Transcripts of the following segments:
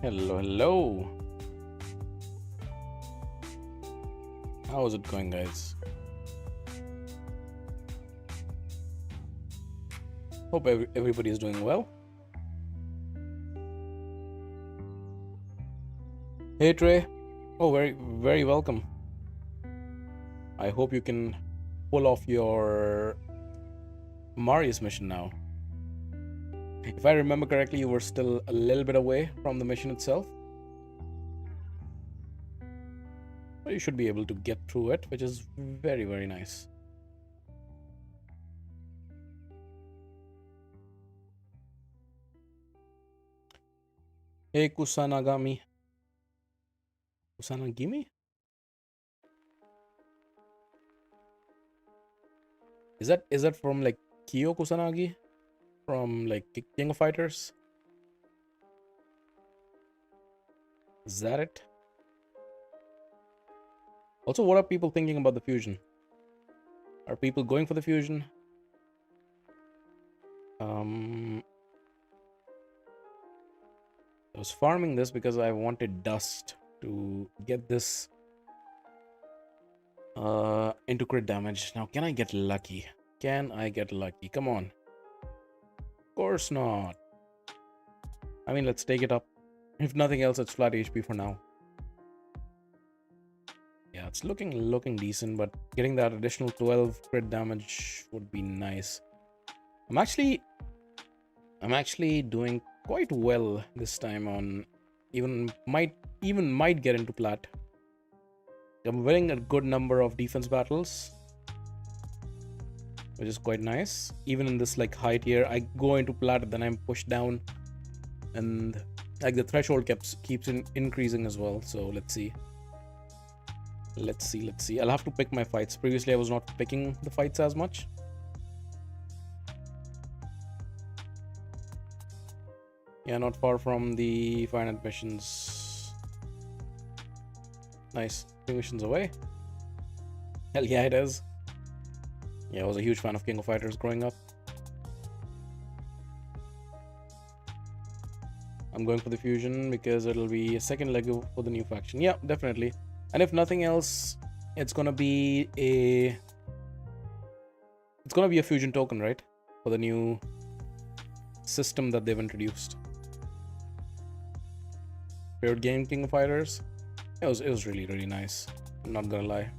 Hello, hello. How is it going, guys? Hope everybody is doing well. Hey, Trey. Oh, very welcome. I hope you can pull off your Marius mission now. If I remember correctly, you were still a little bit away from the mission itself. But you should be able to get through it, which is very nice. Hey, Kusanagami. Kusanagimi? Is that from like Kyo Kusanagi? From like King of Fighters? Is that it? Also, what are people thinking about the fusion? Are people going for the fusion? I was farming this because I wanted dust to get this into crit damage. Now, can I get lucky? Can I get lucky? Come on. Of course not. I mean, let's take it up. If nothing else, it's flat HP for now. Yeah, it's looking decent, but getting that additional 12 crit damage would be nice. I'm actually doing quite well this time on even might get into plat. I'm winning a good number of defense battles, which is quite nice. Even in this like high tier, I go into plat, then I'm pushed down, and like the threshold keeps increasing as well. So let's see. I'll have to pick my fights. Previously, I was not picking the fights as much. Yeah, not far from the finite missions. Nice. 3 missions away. Hell yeah, it is. Yeah, I was a huge fan of King of Fighters growing up. I'm going for the fusion because it'll be a second leg for the new faction. Yeah, definitely. And if nothing else, it's gonna be a fusion token, right? For the new system that they've introduced. Favorite game, King of Fighters? It was really nice. I'm not gonna lie.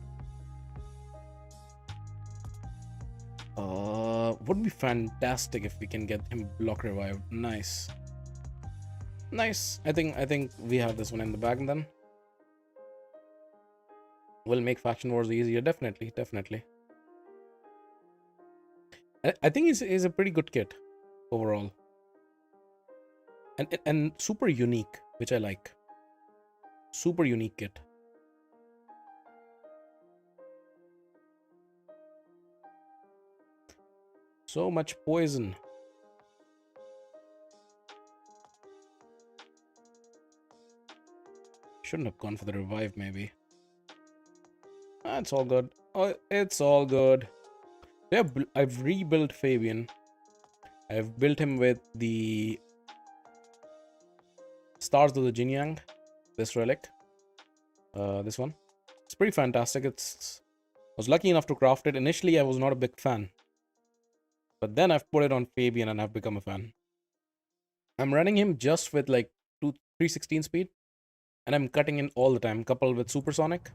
Would be fantastic if we can get him block revived. Nice. I think we have this one in the bag then. Will make faction wars easier. Definitely. I think he's a pretty good kit overall. And super unique, which I like. Super unique kit. So much poison. Shouldn't have gone for the revive, maybe. It's all good. Oh, it's all good. Yeah, I've rebuilt Fabian. I've built him with the Stars of the Jin Yang. This relic. This one. It's pretty fantastic. I was lucky enough to craft it. Initially, I was not a big fan. But then I've put it on Fabian and I've become a fan. I'm running him just with like 316 speed. And I'm cutting in all the time, coupled with Supersonic.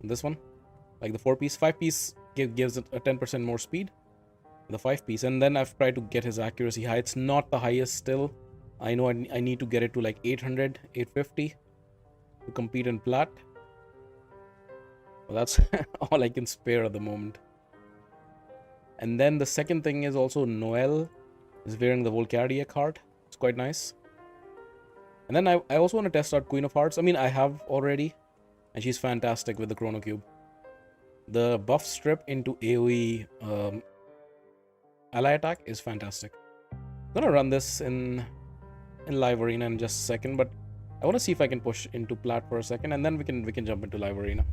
This one, like the 4-piece. 5-piece gives it a 10% more speed. The 5-piece. And then I've tried to get his accuracy high. It's not the highest still. I know I need to get it to like 800, 850 to compete in plat. Well, that's all I can spare at the moment. And then the second thing is also Noel is wearing the Volcardia card. It's quite nice. And then I also want to test out Queen of Hearts. I mean, I have already. And she's fantastic with the Chrono Cube. The buff strip into AoE ally attack is fantastic. I'm gonna run this in live arena in just a second, but I want to see if I can push into plat for a second, and then we can jump into live arena.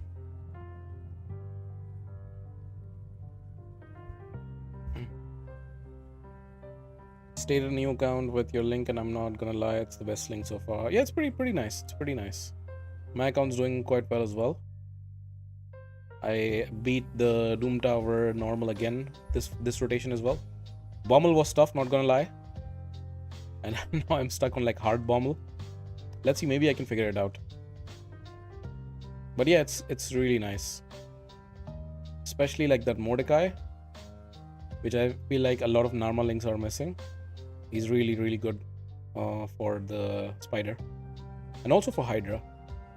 Stated a new account with your link, and I'm not gonna lie, it's the best link so far. Yeah, it's pretty nice. It's pretty nice. My account's doing quite well as well. I beat the Doom Tower normal again this rotation as well. Bommel was tough, not gonna lie. And now I'm stuck on like hard Bommel. Let's see, maybe I can figure it out. But yeah, it's really nice. Especially like that Mordecai, which I feel like a lot of normal links are missing. He's really good for the Spider. And also for Hydra.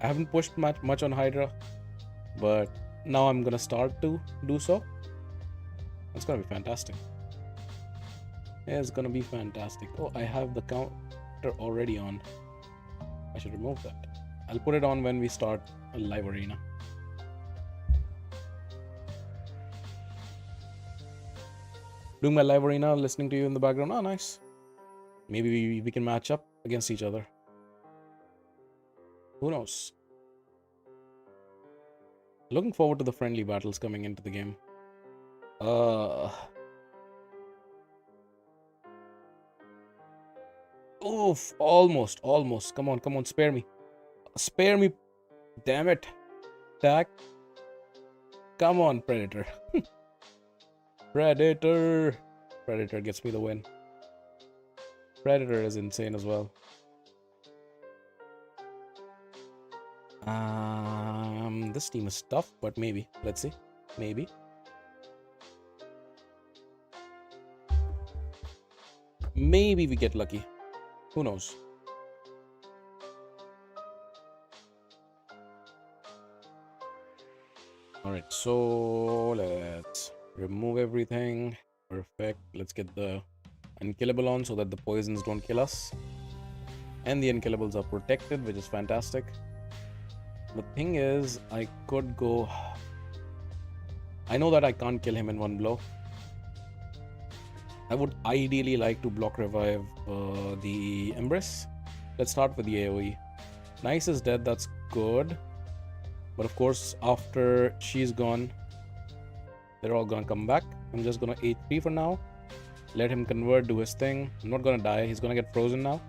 I haven't pushed much on Hydra, but now I'm gonna start to do so. It's gonna be fantastic. Yeah, it's gonna be fantastic. Oh, I have the counter already on. I should remove that. I'll put it on when we start a live arena. Doing my live arena, listening to you in the background. Oh, nice. Maybe we can match up against each other. Who knows? Looking forward to the friendly battles coming into the game. Oof, almost. Come on, spare me. Spare me. Damn it. Attack. Come on, Predator. Predator. Predator gets me the win. Predator is insane as well. This team is tough, but maybe. Let's see. Maybe. Maybe we get lucky. Who knows? Alright, so let's remove everything. Perfect. Let's get the unkillable on so that the poisons don't kill us. And the unkillables are protected, which is fantastic. The thing is, I could go... I know that I can't kill him in one blow. I would ideally like to block revive the Empress. Let's start with the AoE. Nice is dead, that's good. But of course, after she's gone, they're all gonna come back. I'm just gonna HP for now. Let him convert, do his thing. I'm not gonna die, he's gonna get frozen now.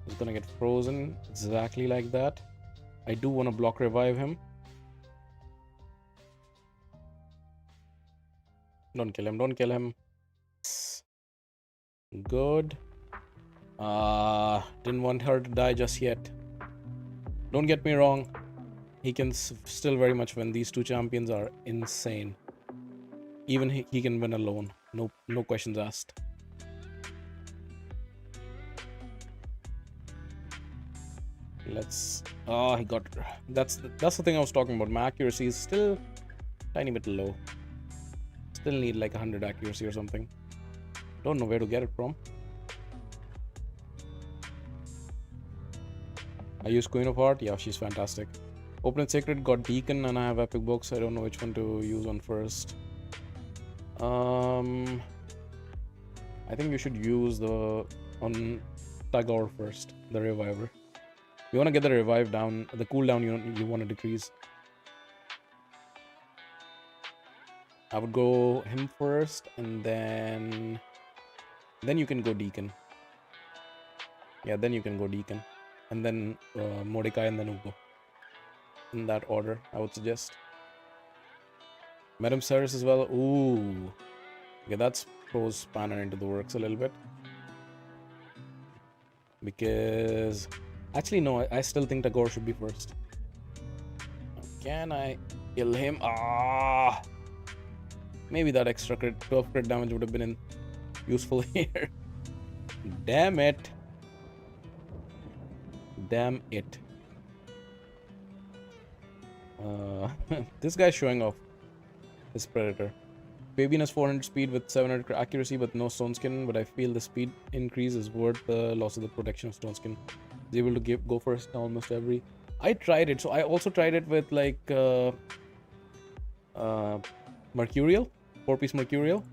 He's gonna get frozen exactly like that. I do want to block revive him. Don't kill him, don't kill him. Good. Didn't want her to die just yet. Don't get me wrong. He can still very much win. These two champions are insane. Even he can win alone. No questions asked. Let's... he got... That's the thing I was talking about. My accuracy is still tiny bit low. Still need like 100 accuracy or something. Don't know where to get it from. I use Queen of Heart. Yeah, she's fantastic. Open and Sacred got Deacon and I have Epic Books. I don't know which one to use on first. I think you should use the... on Tagore first. The Reviver. You want to get the revive down, the cooldown you want to decrease. I would go him first, and then you can go Deacon. Yeah, then you can go Deacon, and then Mordecai, and then Ugo. In that order, I would suggest. Madam Ceres as well. Ooh, yeah, that's throws Spanner into the works a little bit. Because... Actually, no, I still think Tagore should be first. Can I kill him? Ah! Maybe that extra crit, 12 crit damage would have been useful here. Damn it. Damn it. This guy's showing off his Predator. Fabian has 400 speed with 700 accuracy but no stone skin, but I feel the speed increase is worth the loss of the protection of stone skin. He's able to go first in almost every... I tried it, so I also tried it with like Mercurial, 4-piece Mercurial.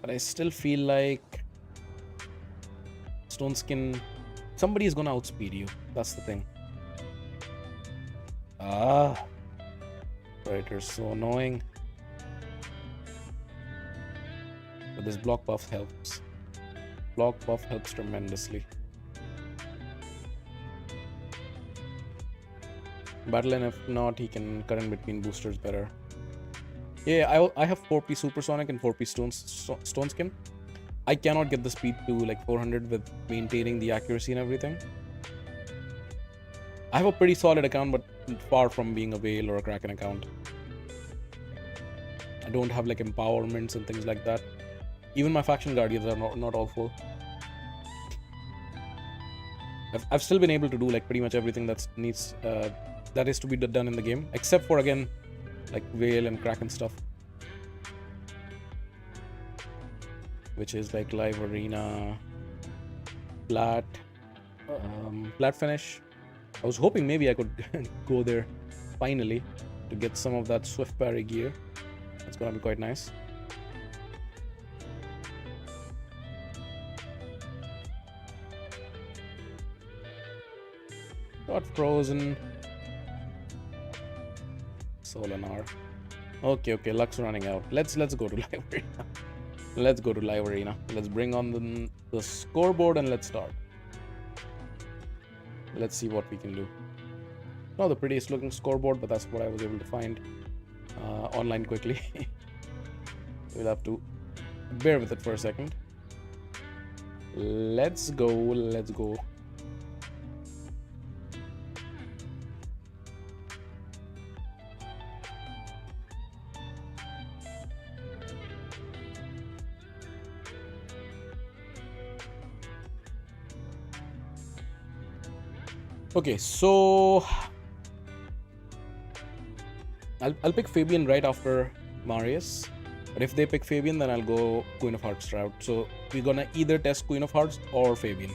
But I still feel like stone skin... Somebody is gonna outspeed you, that's the thing. Predator's so annoying. But this block buff helps. Block buff helps tremendously. Battle, and if not, he can cut in between boosters better. Yeah, I have 4P Supersonic and 4P Stone Skin. I cannot get the speed to like 400 with maintaining the accuracy and everything. I have a pretty solid account, but far from being a whale or a Kraken account. I don't have like empowerments and things like that. Even my faction guardians are not all full. I've still been able to do like pretty much everything that is to be done in the game, except for, again, like whale and Kraken stuff, which is like live arena, flat finish. I was hoping maybe I could go there finally to get some of that swift parry gear. It's gonna be quite nice. Got frozen. Solinar. Okay, luck's running out. Let's go to live arena. Let's go to live arena. Let's bring on the scoreboard and let's start. Let's see what we can do. Not the prettiest looking scoreboard, but that's what I was able to find online quickly. We'll have to bear with it for a second. Let's go. Okay, so I'll pick Fabian right after Marius, but if they pick Fabian, then I'll go Queen of Hearts route. So we're gonna either test Queen of Hearts or Fabian.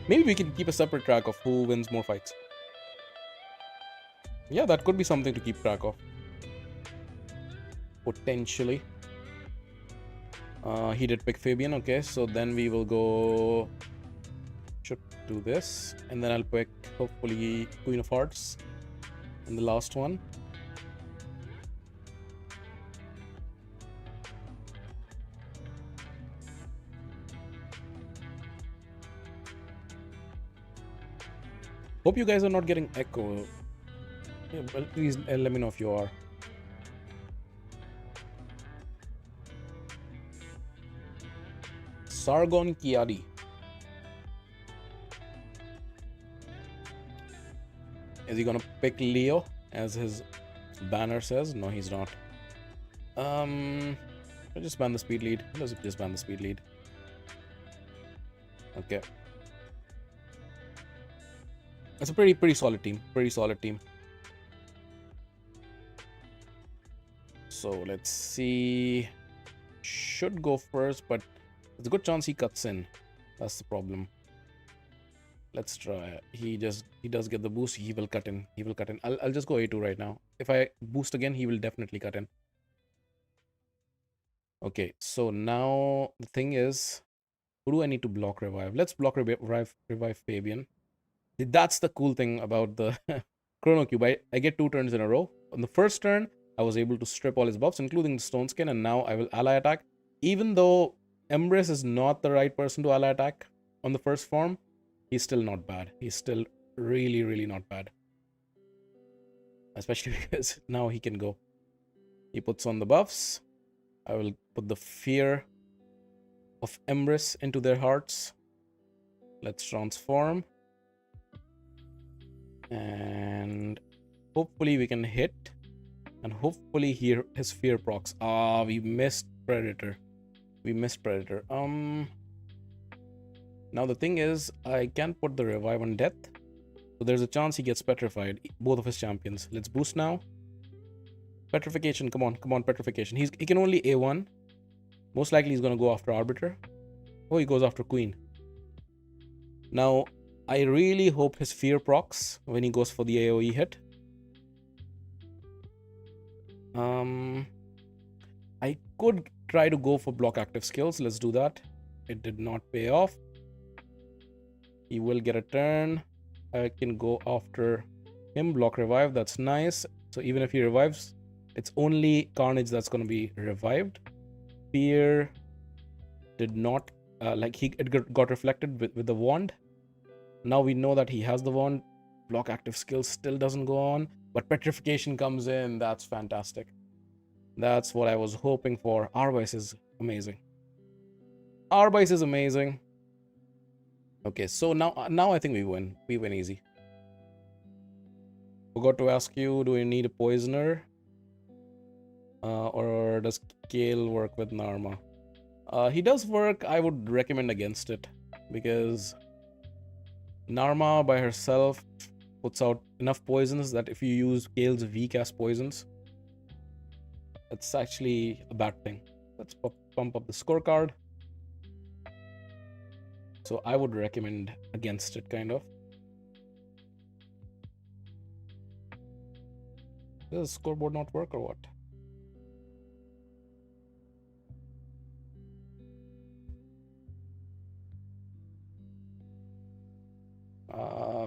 Maybe we can keep a separate track of who wins more fights. Yeah, that could be something to keep track of. Potentially. He did pick Fabian, okay, so then we will go... Should do this, and then I'll pick, hopefully, Queen of Hearts and the last one. Hope you guys are not getting echo. Yeah, well, please let me know if you are. Sargon Kiadi. Is he gonna pick Leo as his banner says? No, he's not. I'll just ban the speed lead. Let's just ban the speed lead. Okay. It's a pretty solid team. Pretty solid team. So let's see. Should go first, but there's a good chance he cuts in. That's the problem. Let's try. He does get the boost. He will cut in. I'll just go A2 right now. If I boost again, he will definitely cut in. Okay, so now the thing is, who do I need to block revive? Let's block revive Fabian. That's the cool thing about the Chrono Cube. I get 2 turns in a row. On the first turn, I was able to strip all his buffs, including the Stone Skin, and now I will ally attack. Even though Embrace is not the right person to ally attack on the first form, he's still not bad. He's still really not bad. Especially because now he can go. He puts on the buffs. I will put the fear of Embrace into their hearts. Let's transform. And hopefully we can hit. And hopefully his fear procs. Ah, we missed Predator. Now the thing is, I can't put the revive on death. So there's a chance he gets petrified. Both of his champions. Let's boost now. Petrification, come on, petrification. He can only A1. Most likely he's gonna go after Arbiter. Oh, he goes after Queen. Now, I really hope his fear procs when he goes for the AoE hit. I could try to go for block active skills. Let's do that. It did not pay off. He will get a turn. I can go after him. Block revive. That's nice. So even if he revives, it's only Carnage that's going to be revived. fear did not it got reflected with the wand. Now we know that he has the wand. Block active skill still doesn't go on, but petrification comes in. That's fantastic. That's what I was hoping for. Arbice is amazing. Arbice is amazing. Okay, so now I think we win. We win easy. Forgot to ask you, do you need a poisoner? Or does Kale work with Narma? He does work. I would recommend against it because Narma by herself puts out enough poisons that if you use Kale's weak ass poisons, it's actually a bad thing. Let's pump up the scorecard. So I would recommend against it, kind of. Does the scoreboard not work or what?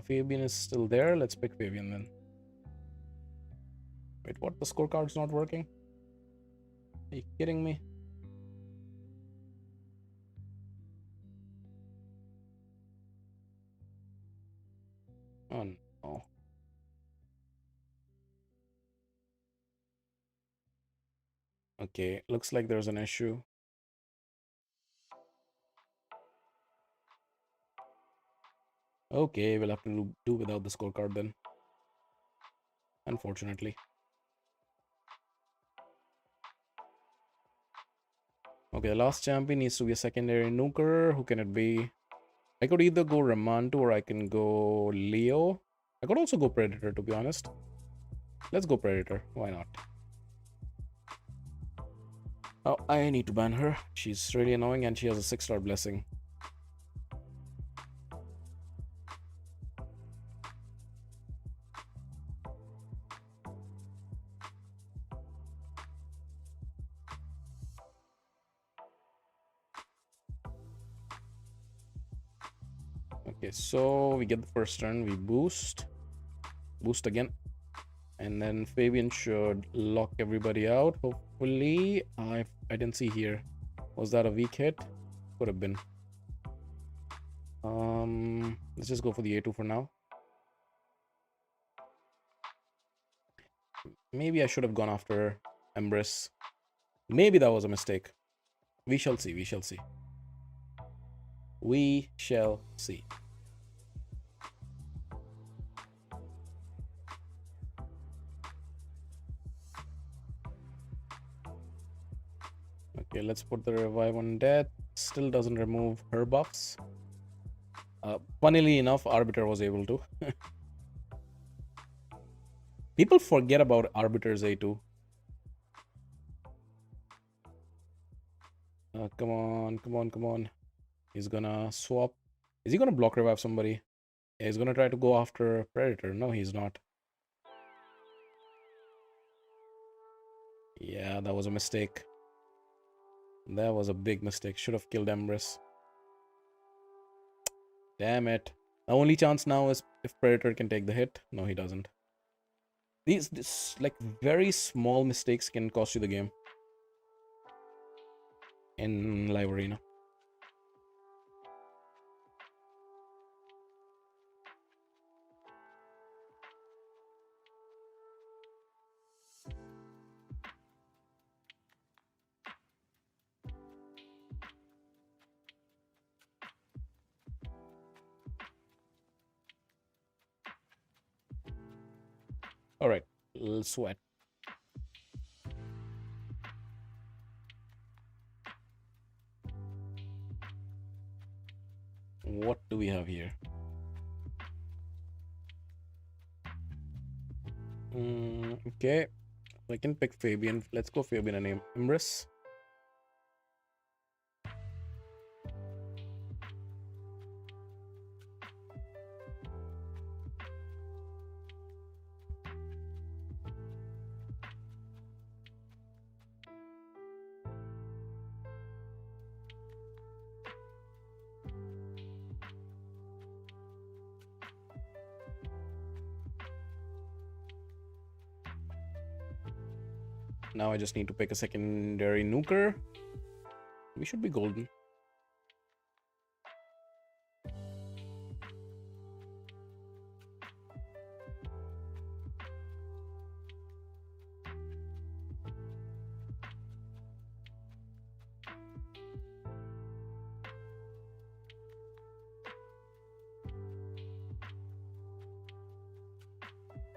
Fabian is still there. Let's pick Fabian then. Wait, what? The scorecard's not working? Are you kidding me? Oh no. Okay, looks like there's an issue. Okay, we'll have to do without the scorecard then. Unfortunately. Okay, the last champion needs to be a secondary nuker. Who can it be? I could either go Ramantu or I can go Leo. I could also go Predator, to be honest. Let's go Predator. Why not? Oh, I need to ban her. She's really annoying and she has a 6-star blessing. Okay, so we get the first turn, we boost again, and then Fabian should lock everybody out. Hopefully, I didn't see here. Was that a weak hit? Could have been. Let's just go for the A2 for now. Maybe I should have gone after Embrace. Maybe that was a mistake. We shall see. We shall see. We shall see. Okay, let's put the revive on death. Still doesn't remove her buffs. Funnily enough, Arbiter was able to. People forget about Arbiter's A2. Come on, come on, come on. He's gonna swap. Is he gonna block revive somebody? Yeah, he's gonna try to go after Predator. No, he's not. Yeah, that was a mistake. That was a big mistake. Should have killed Empress. Damn it. The only chance now is if Predator can take the hit. No, he doesn't. These like very small mistakes can cost you the game in live arena. All right, little sweat. What do we have here? Okay, I can pick Fabian. Let's go Fabian and Empress. Now I just need to pick a secondary nuker. We should be golden.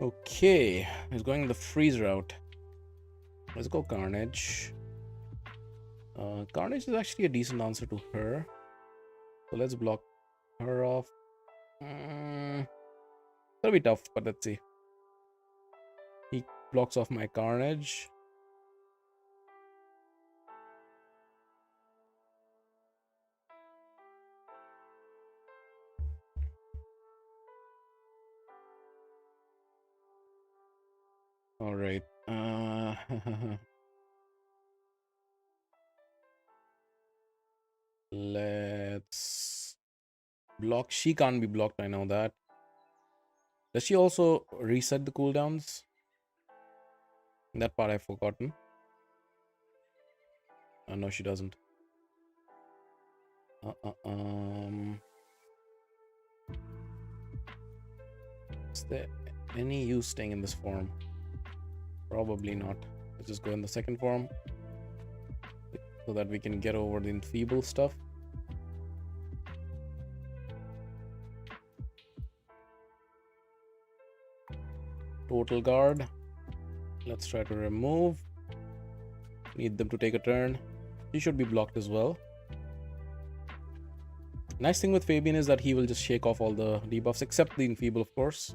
Okay, he's going the freeze route. Let's go Carnage. Carnage is actually a decent answer to her. So let's block her off. That'll be tough, but let's see. He blocks off my Carnage. All right. Let's block. She can't be blocked, I know that. Does she also reset the cooldowns? That part I've forgotten. No, she doesn't. Is there any use staying in this form? Probably not. Let's just go in the second form so that we can get over the enfeeble stuff. Total guard. Let's try to remove. Need them to take a turn. He should be blocked as well. Nice thing with Fabian is that he will just shake off all the debuffs except the enfeeble, of course.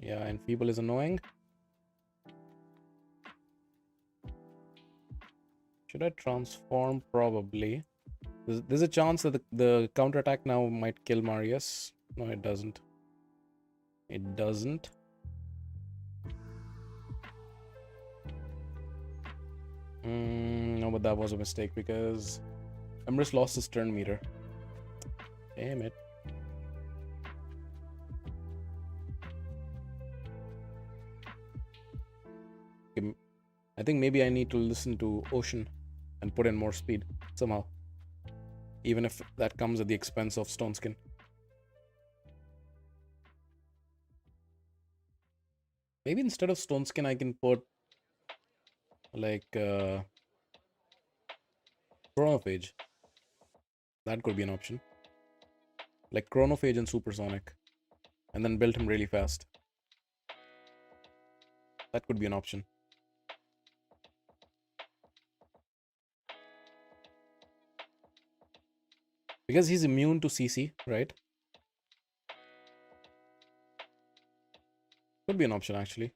Yeah, enfeeble is annoying. Should I transform? Probably. There's a chance that the counterattack now might kill Marius. No, it doesn't. It doesn't. No, but that was a mistake because Emrys lost his turn meter. Damn it. I think maybe I need to listen to Ocean and put in more speed somehow. Even if that comes at the expense of Stone Skin. Maybe instead of Stone Skin, I can put like Chronophage. That could be an option. Like Chronophage and Supersonic. And then build him really fast. That could be an option. Because he's immune to CC, right? Could be an option, actually.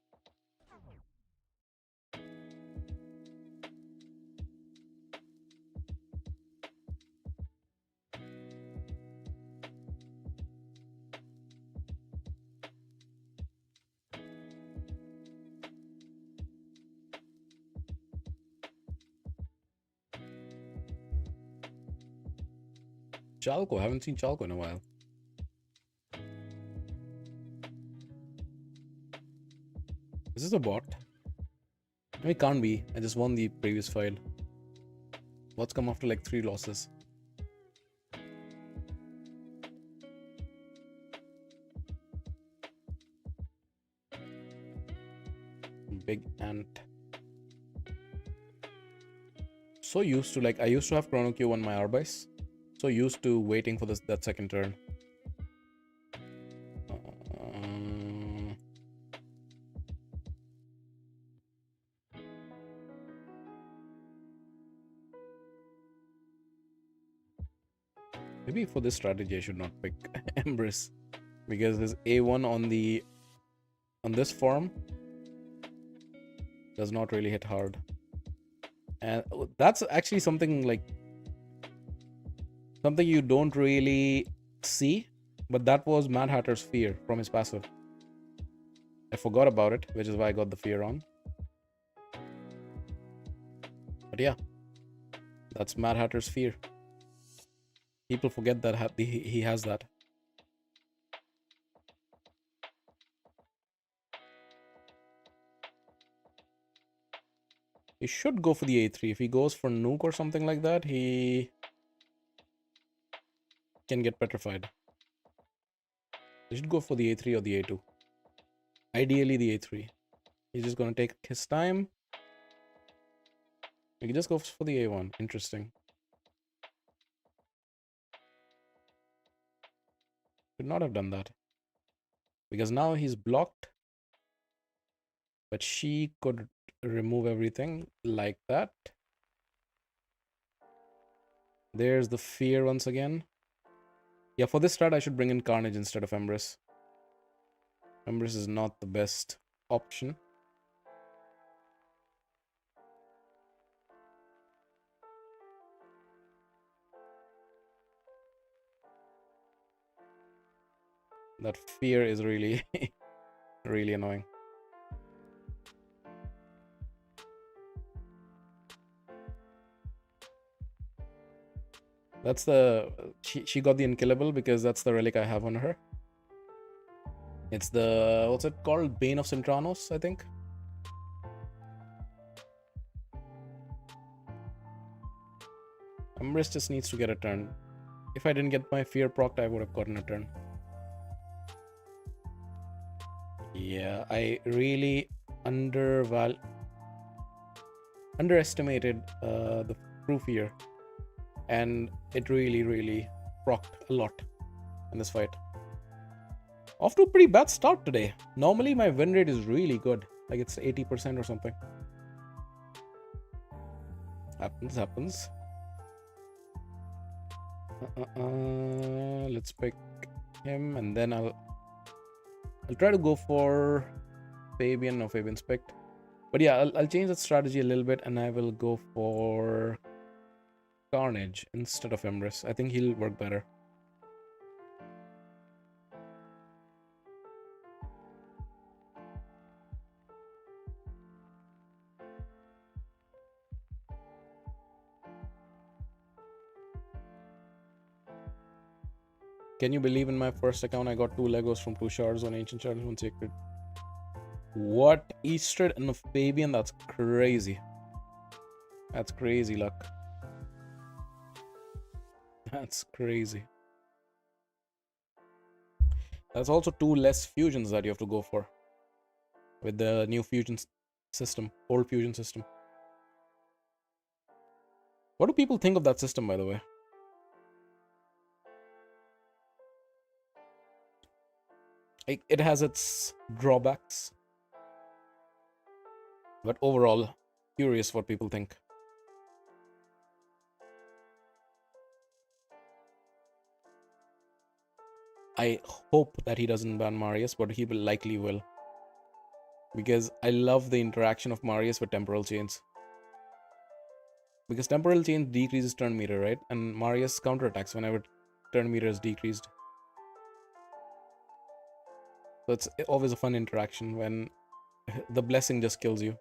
Chalco, I haven't seen Chalco in a while. Is this a bot? No, it can't be. I just won the previous file. What's come after like 3 losses? Big ant. So used to, like, I used to have Chrono Q on my Arbise. So used to waiting for that second turn. Maybe for this strategy I should not pick Empress, because this A1 on this form does not really hit hard. And that's actually something you don't really see, but that was Mad Hatter's fear from his passive. I forgot about it, which is why I got the fear on. But yeah, That's Mad Hatter's fear. People forget that he has that. He should go for the a3. If he goes for nuke or something like that, he can get petrified. He should go for the a3 or the a2. Ideally the a3. He's just going to take his time. He just goes for the a1. Interesting. Should not have done that. Because now he's blocked. But she could remove everything like that. There's the fear once again. Yeah, for this strat, I should bring in Carnage instead of Empress. Empress is not the best option. That fear is really, really annoying. That's the... She got the unkillable because that's the relic I have on her. It's the... What's it called? Bane of Cintranos, I think. Empress just needs to get a turn. If I didn't get my fear procced, I would have gotten a turn. Yeah, I really underestimated the true fear. And it really, really procced a lot in this fight. Off to a pretty bad start today. Normally my win rate is really good. Like it's 80% or something. Happens. Let's pick him and then I'll try to go for Fabian. No, Fabian's picked. But yeah, I'll change that strategy a little bit and I will go for Carnage instead of Empress. I think he'll work better. Can you believe in my first account I got 2 Legos from 2 shards, 1 ancient shard and 1 sacred? What? Eastred and a Fabian? That's crazy. That's crazy luck. That's crazy. That's also 2 less fusions that you have to go for with the new fusion system, old fusion system. What do people think of that system, by the way? It has its drawbacks, but overall, curious what people think. I hope that he doesn't ban Marius, but he will likely will. Because I love the interaction of Marius with temporal chains. Because temporal chain decreases turn meter, right? And Marius counterattacks whenever turn meter is decreased. So it's always a fun interaction when the blessing just kills you.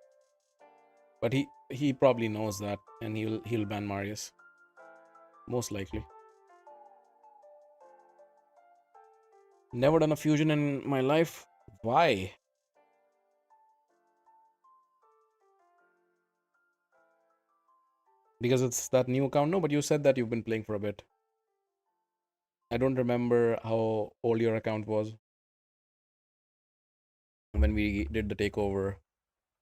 But he probably knows that and he'll ban Marius. Most likely. Never done a fusion in my life. Why? Because it's that new account? No, but you said that you've been playing for a bit. I don't remember how old your account was when we did the takeover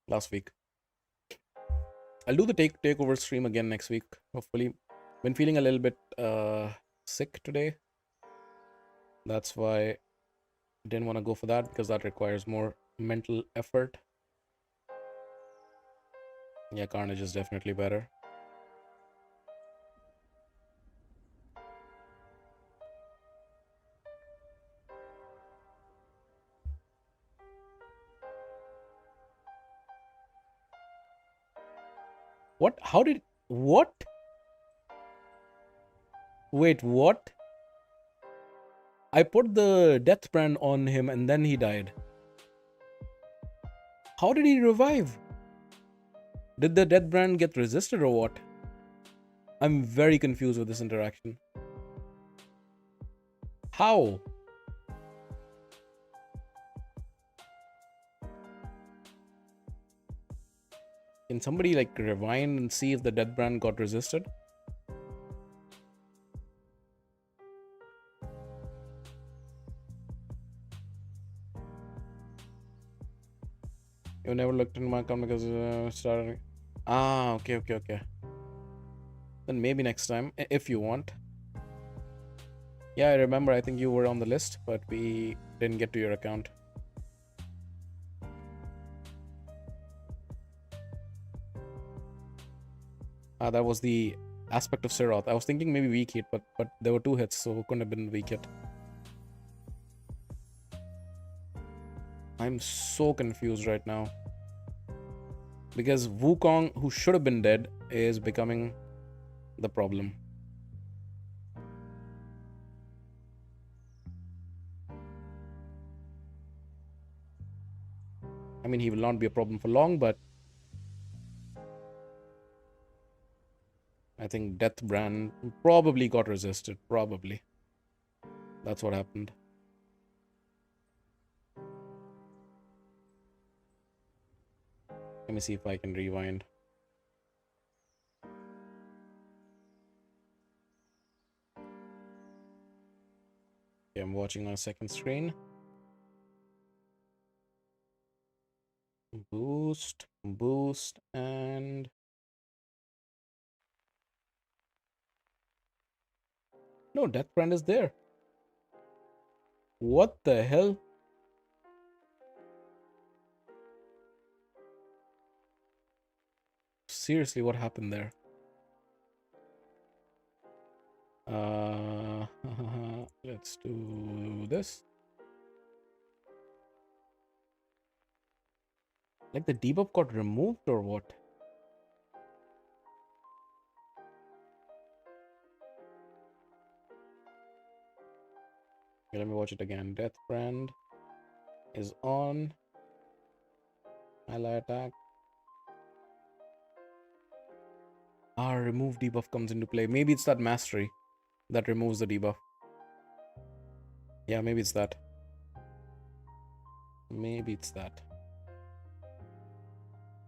last week. I'll do the takeover stream again next week, hopefully. Been feeling a little bit sick today. That's why I didn't want to go for that, because that requires more mental effort. Yeah, Carnage is definitely better. What? How did... What? Wait, what? I put the death brand on him and then he died. How did he revive? Did the death brand get resisted or what? I'm very confused with this interaction. How? Can somebody like rewind and see if the death brand got resisted? You never looked into my account because started. Ah, okay. Then maybe next time, if you want. Yeah, I remember. I think you were on the list, but we didn't get to your account. That was the aspect of Siroth. I was thinking maybe weak hit, but there were 2 hits, so it couldn't have been weak hit. I'm so confused right now. Because Wukong, who should have been dead, is becoming the problem. I mean, he will not be a problem for long, but I think Death Brand probably got resisted. Probably. That's what happened. Let me see if I can rewind. Okay, I'm watching on a second screen. Boost, and... No, Death Brand is there. What the hell? Seriously, what happened there? Let's do this. Like the debuff got removed or what? Okay, let me watch it again. Death Brand is on. Ally attack. Remove debuff comes into play. Maybe it's that mastery that removes the debuff. Yeah, maybe it's that. Maybe it's that.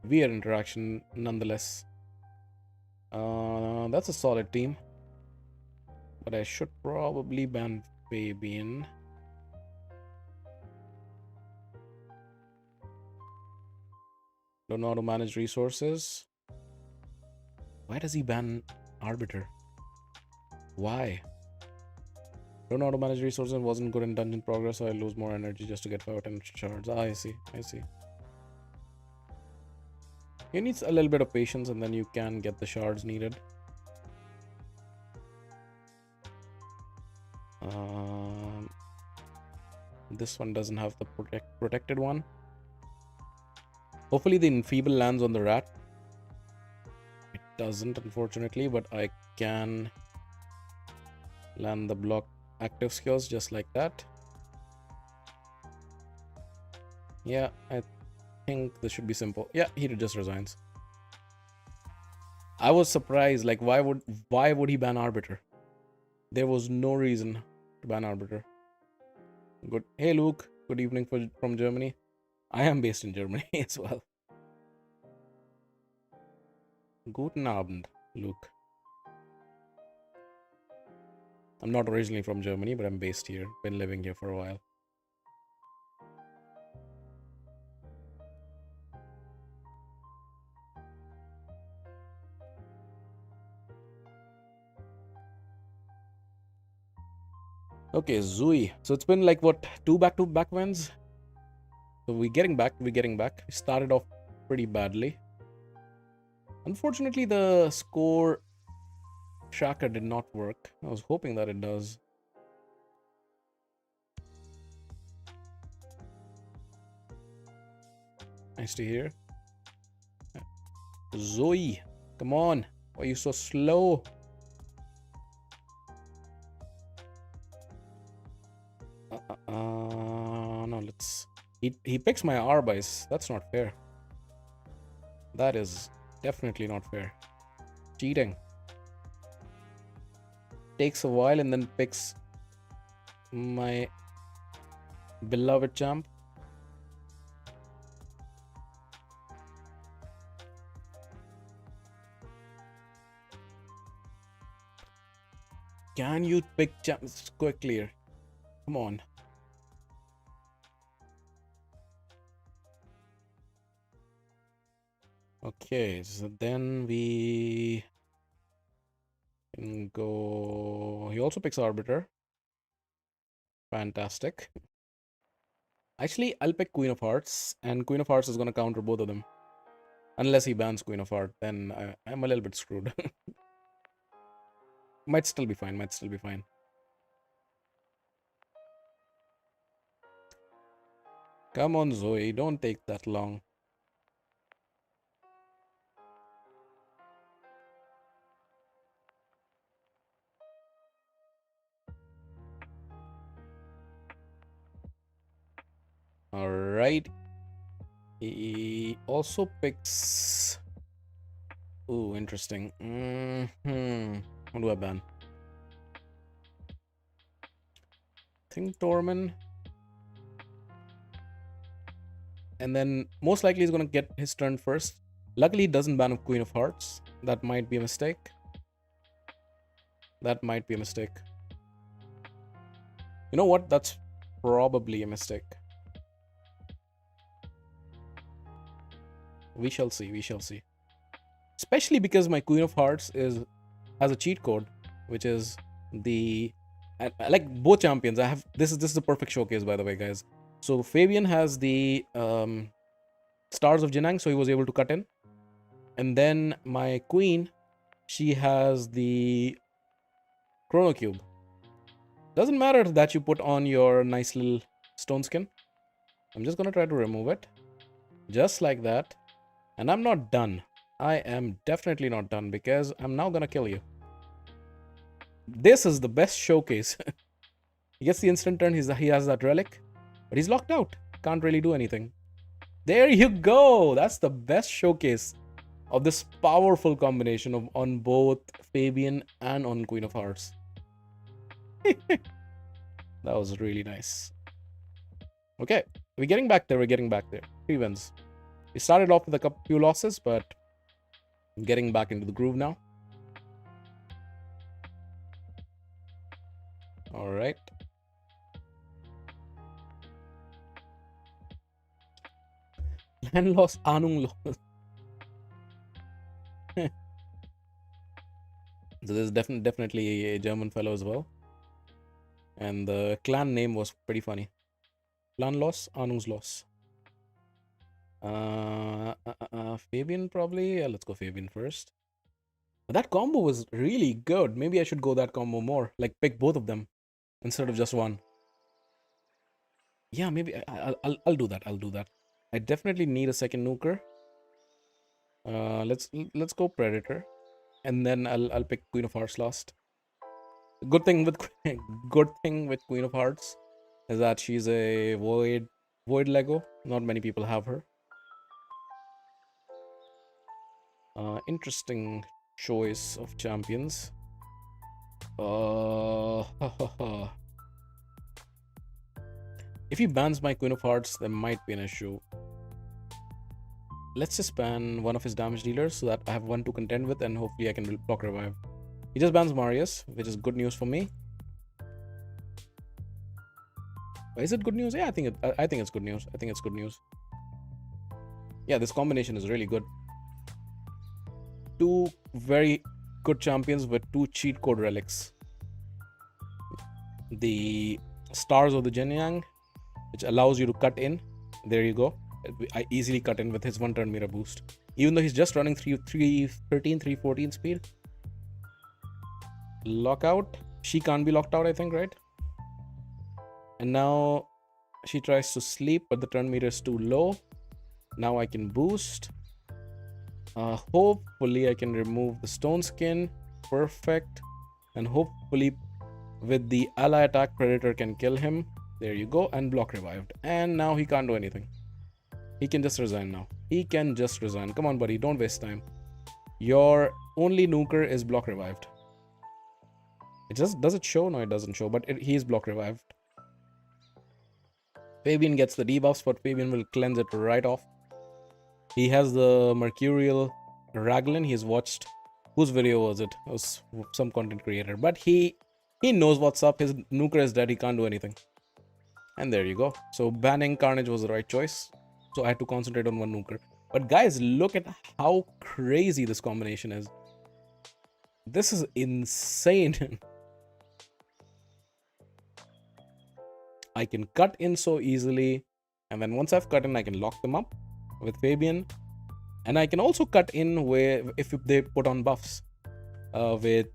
Weird interaction nonetheless. That's a solid team. But I should probably ban Fabian. Don't know how to manage resources. Why does he ban Arbiter? Why? Don't know how to manage resources, wasn't good in dungeon progress, so I lose more energy just to get 5 or 10 shards. I see. You need a little bit of patience and then you can get the shards needed. This one doesn't have the protected one. Hopefully the enfeeble lands on the rat. It doesn't, unfortunately, but I can land the block active skills just like that. Yeah, I think this should be simple. Yeah, he just resigns. I was surprised, like why would he ban Arbiter? There was no reason to ban Arbiter. Good. Hey Luke, good evening from Germany. I am based in Germany as well. Guten Abend, Luke. I'm not originally from Germany, but I'm based here. Been living here for a while. Okay, Zui. So it's been like what, 2 back-to-back wins? So we're getting back. We started off pretty badly. Unfortunately, the score tracker did not work. I was hoping that it does. Nice to hear. Zoe, come on. Why are you so slow? No, let's... He picks my R-Bice. That's not fair. That is definitely not fair. Cheating. takes a while and then picks my beloved champ. Can you pick champs quickly? Come on. Okay, so then we can go. He also picks Arbiter. Fantastic. Actually, I'll pick Queen of Hearts, and Queen of Hearts is going to counter both of them. Unless he bans Queen of Hearts, then I'm a little bit screwed. Might still be fine, might still be fine. Come on, Zoe, don't take that long. Alright. He also picks... Ooh, interesting. What do I ban? I think Torment. And then most likely he's going to get his turn first. Luckily, he doesn't ban a Queen of Hearts. That might be a mistake. That might be a mistake. You know what? That's probably a mistake. We shall see. We shall see. Especially because my Queen of Hearts has a cheat code, which is the... like both champions. I have this is a perfect showcase, by the way, guys. So Fabian has the Stars of Jinang, so he was able to cut in. And then my queen, she has the Chrono Cube. Doesn't matter that you put on your nice little stone skin. I'm just gonna try to remove it. Just like that. And I'm not done. I am definitely not done because I'm now gonna kill you. This is the best showcase. He gets the instant turn, he has that relic. But he's locked out. Can't really do anything. There you go. That's the best showcase of this powerful combination of on both Fabian and on Queen of Hearts. That was really nice. Okay, we're getting back there. 3 wins. We started off with a few losses, but getting back into the groove now. All right. Land loss, Anung loss. So this is definitely a German fellow as well. And the clan name was pretty funny. Clan loss, Anung's loss. Fabian probably. Yeah, let's go Fabian first. But that combo was really good. Maybe I should go that combo more. Like pick both of them instead of just one. Yeah, maybe I'll do that. I'll do that. I definitely need a second nuker. Let's go Predator, and then I'll pick Queen of Hearts last. Good thing with Queen of Hearts is that she's a void Lego. Not many people have her. Interesting choice of champions. If he bans my Queen of Hearts, there might be an issue. Let's just ban one of his damage dealers so that I have one to contend with, and hopefully I can block revive. He just bans Marius, which is good news for me. Is it good news? Yeah, I think it's good news. I think it's good news. Yeah, this combination is really good. 2 very good champions with 2 cheat code relics. The Stars of the Jinyang, which allows you to cut in. There you go. I easily cut in with his 1 turn mirror boost. Even though he's just running 314 speed. Lockout. She can't be locked out, I think, right? And now she tries to sleep, but the turn meter is too low. Now I can boost. Hopefully I can remove the stone skin. Perfect. And hopefully with the ally attack, Predator can kill him. There you go. And block revived. And now he can't do anything. He can just resign now. He can just resign. Come on, buddy. Don't waste time. Your only nuker is block revived. It just, does it show? No, it doesn't show, but he is block revived. Fabian gets the debuffs, but Fabian will cleanse it right off. He has the Mercurial Raglan. He's watched, whose video was it? It was some content creator, but he knows what's up. His nuker is dead. He can't do anything. And there you go. So banning Carnage was the right choice. So I had to concentrate on one nuker. But guys, look at how crazy this combination is. This is insane. I can cut in so easily. And then once I've cut in, I can lock them up with Fabian. And I can also cut in where if they put on buffs with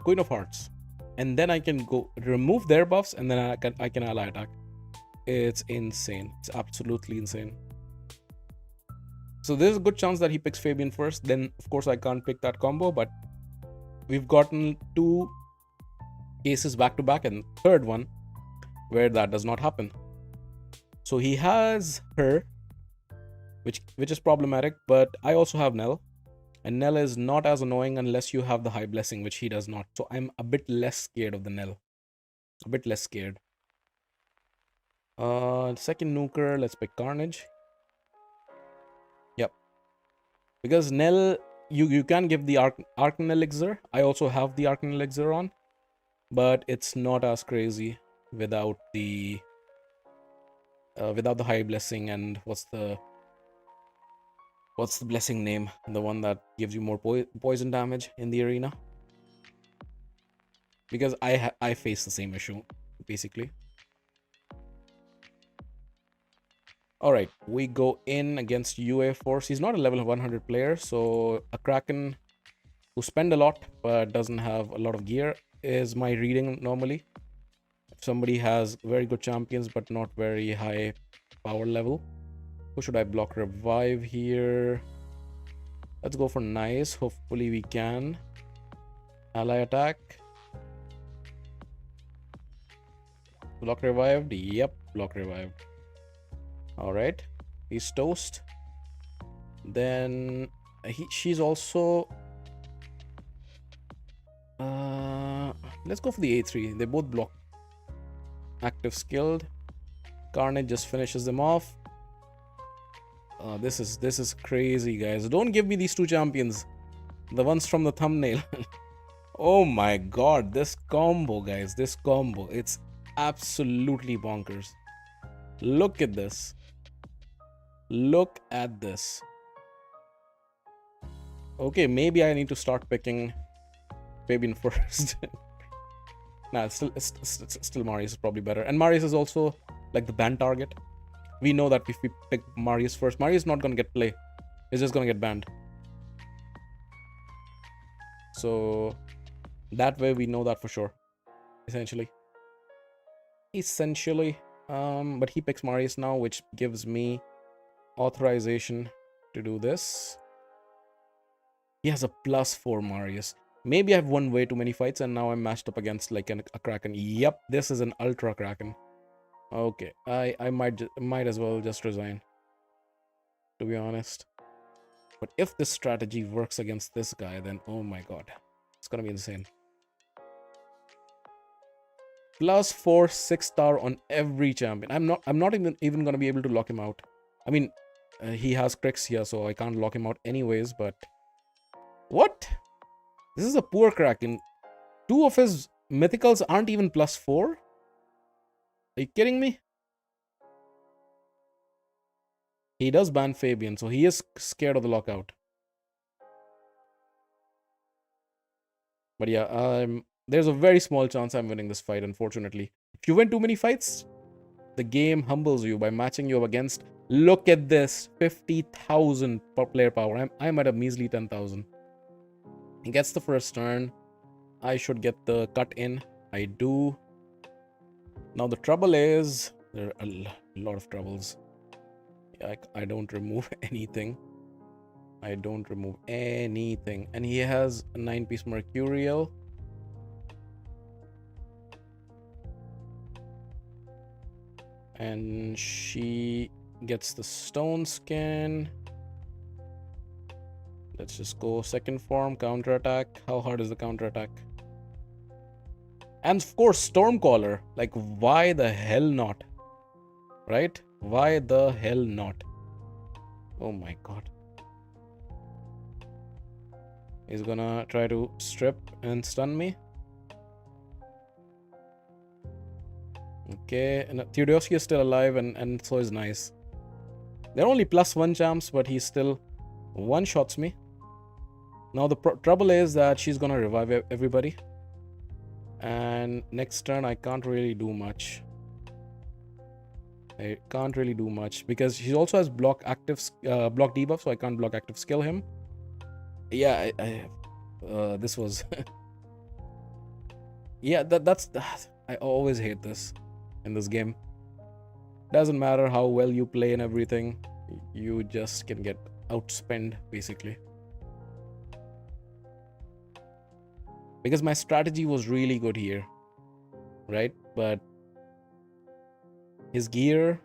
Queen of Hearts. And then I can go remove their buffs, and then I can ally attack. It's insane. It's absolutely insane. So there's a good chance that he picks Fabian first. Then of course I can't pick that combo, but we've gotten 2 cases back to back, and third one where that does not happen. So he has her, which is problematic, but I also have Nell. And Nell is not as annoying unless you have the high blessing, which he does not. So I'm a bit less scared of the Nell. A bit less scared. Second nuker, let's pick Carnage. Yep. Because Nell, you can give the Arcane Elixir. I also have the Arcane Elixir on. But it's not as crazy without the high blessing, and what's the blessing name? The one that gives you more poison damage in the arena. Because I face the same issue, basically. Alright, we go in against UA Force. He's not a level 100 player, so a Kraken who spend a lot but doesn't have a lot of gear is my reading normally. If somebody has very good champions but not very high power level. Who should I block revive here? Let's go for nice. Hopefully we can. Ally attack. Block revived. Yep, block revived. Alright. He's toast. Then she's also let's go for the A3. They both block. Active skilled. Carnage just finishes them off. This is crazy, guys. Don't give me these 2 champions. The ones from the thumbnail. Oh my god, this combo, guys. This combo. It's absolutely bonkers. Look at this. Look at this. Okay, maybe I need to start picking Fabian first. Nah, still Marius is probably better. And Marius is also like the ban target. We know that if we pick Marius first, Marius is not going to get play. He's just going to get banned. So that way we know that for sure. Essentially. But he picks Marius now, which gives me authorization to do this. He has a +4 Marius. Maybe I've won way too many fights and now I'm matched up against like a Kraken. Yep, this is an Ultra Kraken. Okay, I might as well just resign, to be honest. But if this strategy works against this guy, then oh my god, it's gonna be insane. +4 6-star on every champion. I'm not even gonna be able to lock him out. I mean, he has Crix here, so I can't lock him out anyways. But what? This is a poor Kraken. 2 of his mythicals aren't even +4. Are you kidding me? He does ban Fabian, so he is scared of the lockout. But yeah, there's a very small chance I'm winning this fight, unfortunately. If you win too many fights, the game humbles you by matching you up against. Look at this, 50,000 per player power. I'm at a measly 10,000. He gets the first turn. I should get the cut in. I do. Now the trouble is, there are a lot of troubles. I don't remove anything. I don't remove anything. And he has a 9-piece Mercurial. And she gets the stone skin. Let's just go second form, counter attack. How hard is the counter attack? And of course, Stormcaller. Like, why the hell not? Right? Why the hell not? Oh my god. He's gonna try to strip and stun me. Okay, and Theodosia is still alive, and so is Nice. They're only +1 champs, but he still one-shots me. Now the trouble is that she's gonna revive everybody. And next turn I can't really do much. I can't really do much because he also has block debuff, so I can't block active skill him. Yeah, this was yeah, that's I always hate this in this game. Doesn't matter how well you play and everything, you just can get outspent basically. Because my strategy was really good here, right? But his gear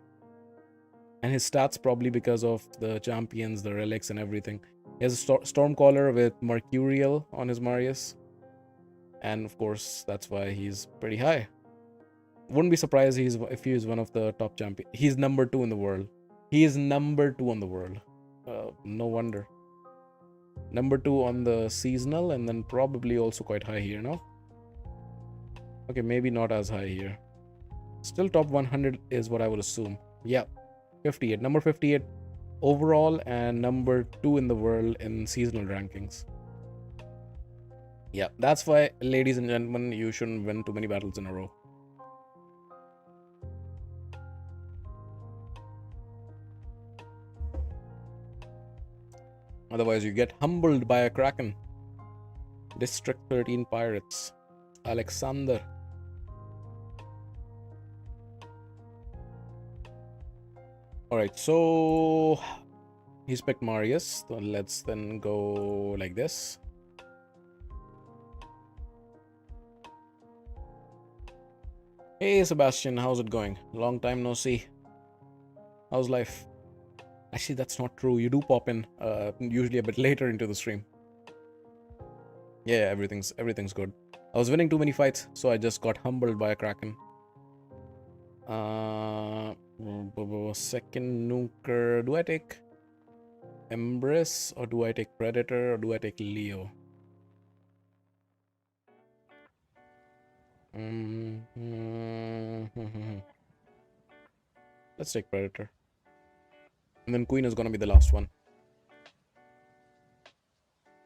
and his stats, probably because of the champions, the relics and everything. He has a Stormcaller with Mercurial on his Marius. And of course, that's why he's pretty high. Wouldn't be surprised if he is one of the top champions. He's number 2 in the world. He is number 2 on the world. No wonder. Number 2 on the seasonal, and then probably also quite high here, no? Okay, maybe not as high here. Still top 100 is what I would assume. Yeah, 58. Number 58 overall and number 2 in the world in seasonal rankings. Yeah, that's why, ladies and gentlemen, you shouldn't win too many battles in a row. Otherwise, you get humbled by a Kraken. District 13 Pirates. Alexander. Alright, so he's picked Marius. So let's then go like this. Hey Sebastian, how's it going? Long time no see. How's life? Actually, that's not true. You do pop in usually a bit later into the stream. Yeah, everything's good. I was winning too many fights, so I just got humbled by a Kraken. Second nuker. Do I take Embrace or do I take Predator or do I take Leo? Let's take Predator. And then Queen is gonna be the last one.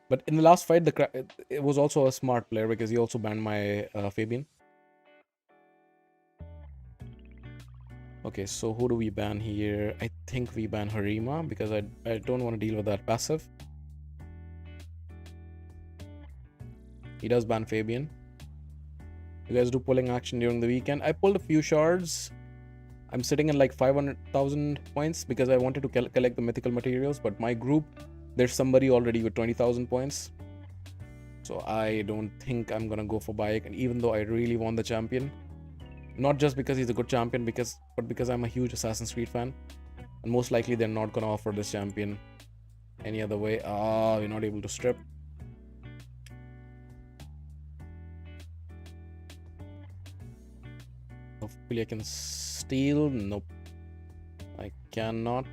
But in the last fight, it was also a smart player because he also banned my Fabian. Okay, so who do we ban here? I think we ban Harima because I don't want to deal with that passive. He does ban Fabian. You guys do pulling action during the weekend. I pulled a few shards. I'm sitting in like 500,000 points because I wanted to collect the mythical materials, but my group, there's somebody already with 20,000 points. So I don't think I'm gonna go for Bayek, and even though I really want the champion. Not just because he's a good champion, but because I'm a huge Assassin's Creed fan. And most likely they're not gonna offer this champion any other way. We're not able to strip. Hopefully I can steal. Nope. I cannot.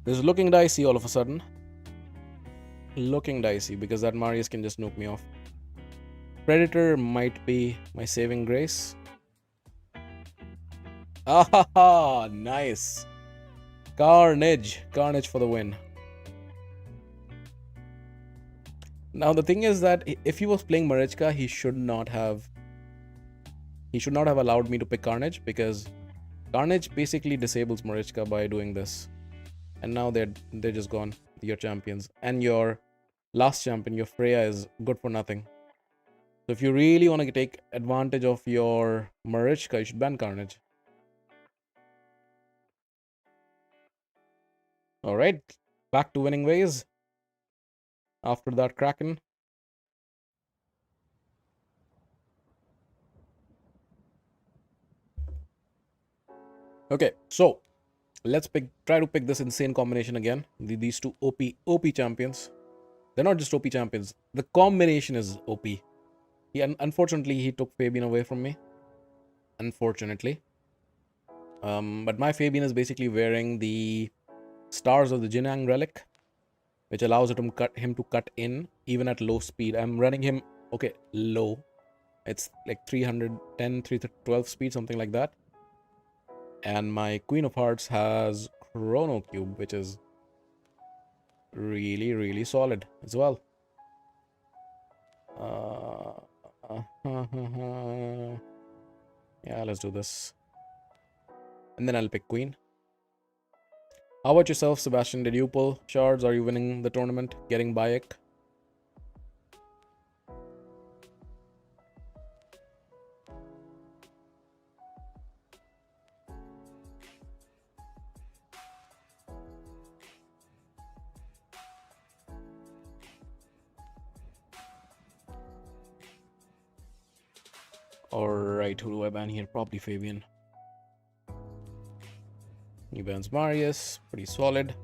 This is looking dicey all of a sudden. Looking dicey because that Marius can just nuke me off. Predator might be my saving grace. Ah, nice. Carnage for the win. Now the thing is that if he was playing Marichka, he should not have allowed me to pick Carnage, because Carnage basically disables Marichka by doing this. And now they're just gone, your champions. And your last champion, your Freya, is good for nothing. So if you really want to take advantage of your Marichka, you should ban Carnage. Alright, back to winning ways. After that Kraken. Okay, so Let's try to pick this insane combination again. These two OP champions. They're not just OP champions. The combination is OP. Unfortunately, he took Fabian away from me. Unfortunately. But my Fabian is basically wearing the Stars of the Jinang relic, which allows him to cut in even at low speed. I'm running him, okay, low. It's like 310, 312 speed, something like that. And my Queen of Hearts has Chrono Cube, which is really, really solid as well. Yeah, let's do this. And then I'll pick Queen. How about yourself, Sebastian? Did you pull shards? Are you winning the tournament? Getting Bayek? Alright, who do I ban here? Probably Fabian. He bans Marius. Pretty solid.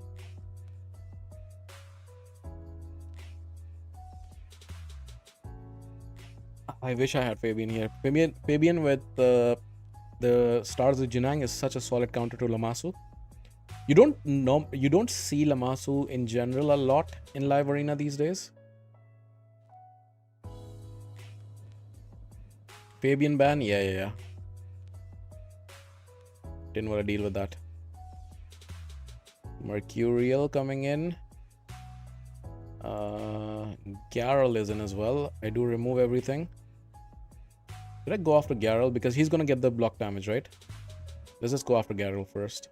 I wish I had Fabian here. Fabian with the Stars of Jinang is such a solid counter to Lamasu. You don't see Lamasu in general a lot in live arena these days. Fabian ban? Yeah. Didn't want to deal with that. Mercurial coming in. Garrel is in as well. I do remove everything. Did I go after Garrel? Because he's gonna get the block damage, right? Let's just go after Garrel first.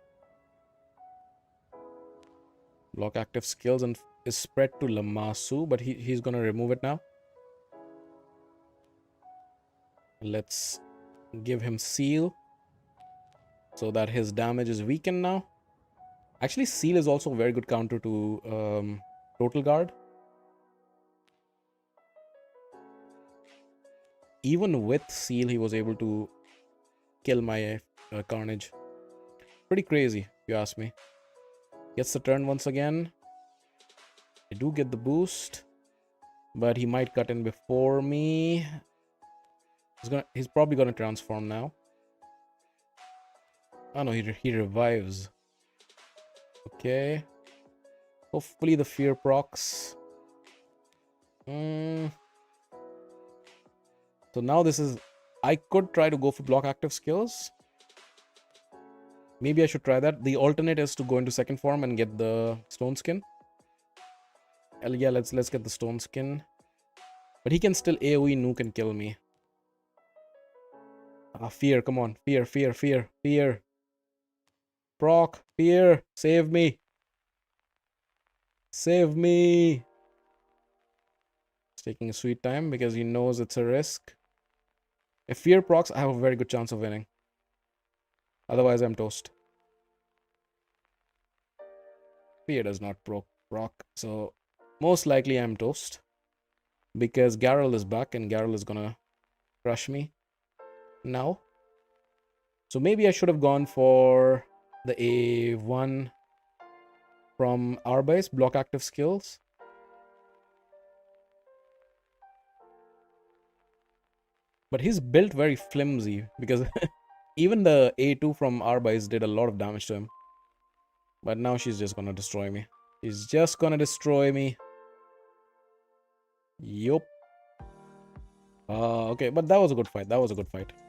Block active skills and is spread to Lamasu, but he's gonna remove it now. Let's give him Seal so that his damage is weakened now. Actually, Seal is also a very good counter to Total Guard. Even with Seal, he was able to kill my Carnage. Pretty crazy, if you ask me. Gets the turn once again. I do get the boost, but he might cut in before me. He's probably gonna transform now. Oh no, he revives. Okay. Hopefully the fear procs. So now this is... I could try to go for block active skills. Maybe I should try that. The alternate is to go into second form and get the stone skin. Yeah, let's get the stone skin. But he can still AoE nuke and kill me. Fear, come on. Fear. Proc, fear, save me. Save me. It's taking a sweet time because he knows it's a risk. If fear procs, I have a very good chance of winning. Otherwise, I'm toast. Fear does not proc, so most likely I'm toast. Because Garrel is back and Garrel is gonna crush me now. So maybe I should have gone for the A1 from our base, block active skills. But he's built very flimsy because even the A2 from our base did a lot of damage to him. But now she's just gonna destroy me. She's just gonna destroy me. Yup. Okay, but that was a good fight.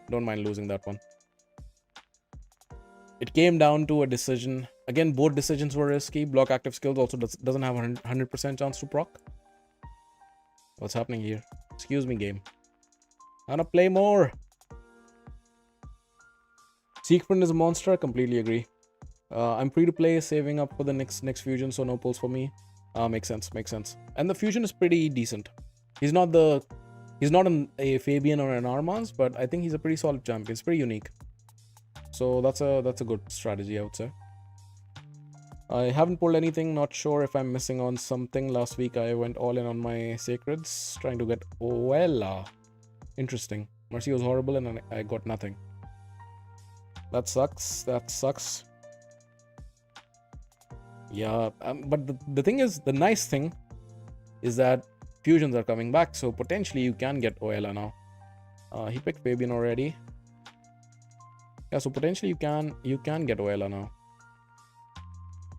Don't mind losing that one. It came down to a decision. Again, both decisions were risky. Block active skills also doesn't have 100% chance to proc. What's happening here? Excuse me, game. I wanna play more. Siegfried is a monster. I completely agree. I'm free to play, saving up for the next fusion, so no pulls for me. Makes sense. And the fusion is pretty decent. He's not a Fabian or an Armans, but I think he's a pretty solid champion. It's pretty unique. So that's a good strategy, I would say. I haven't pulled anything. Not sure if I'm missing on something. Last week I went all in on my sacreds, trying to get Oella. Interesting. Mercy was horrible and I got nothing. That sucks. Yeah, but the thing is, the nice thing is that fusions are coming back, so potentially you can get Oela now. He picked Fabian already. Yeah, so potentially you can get Oela now.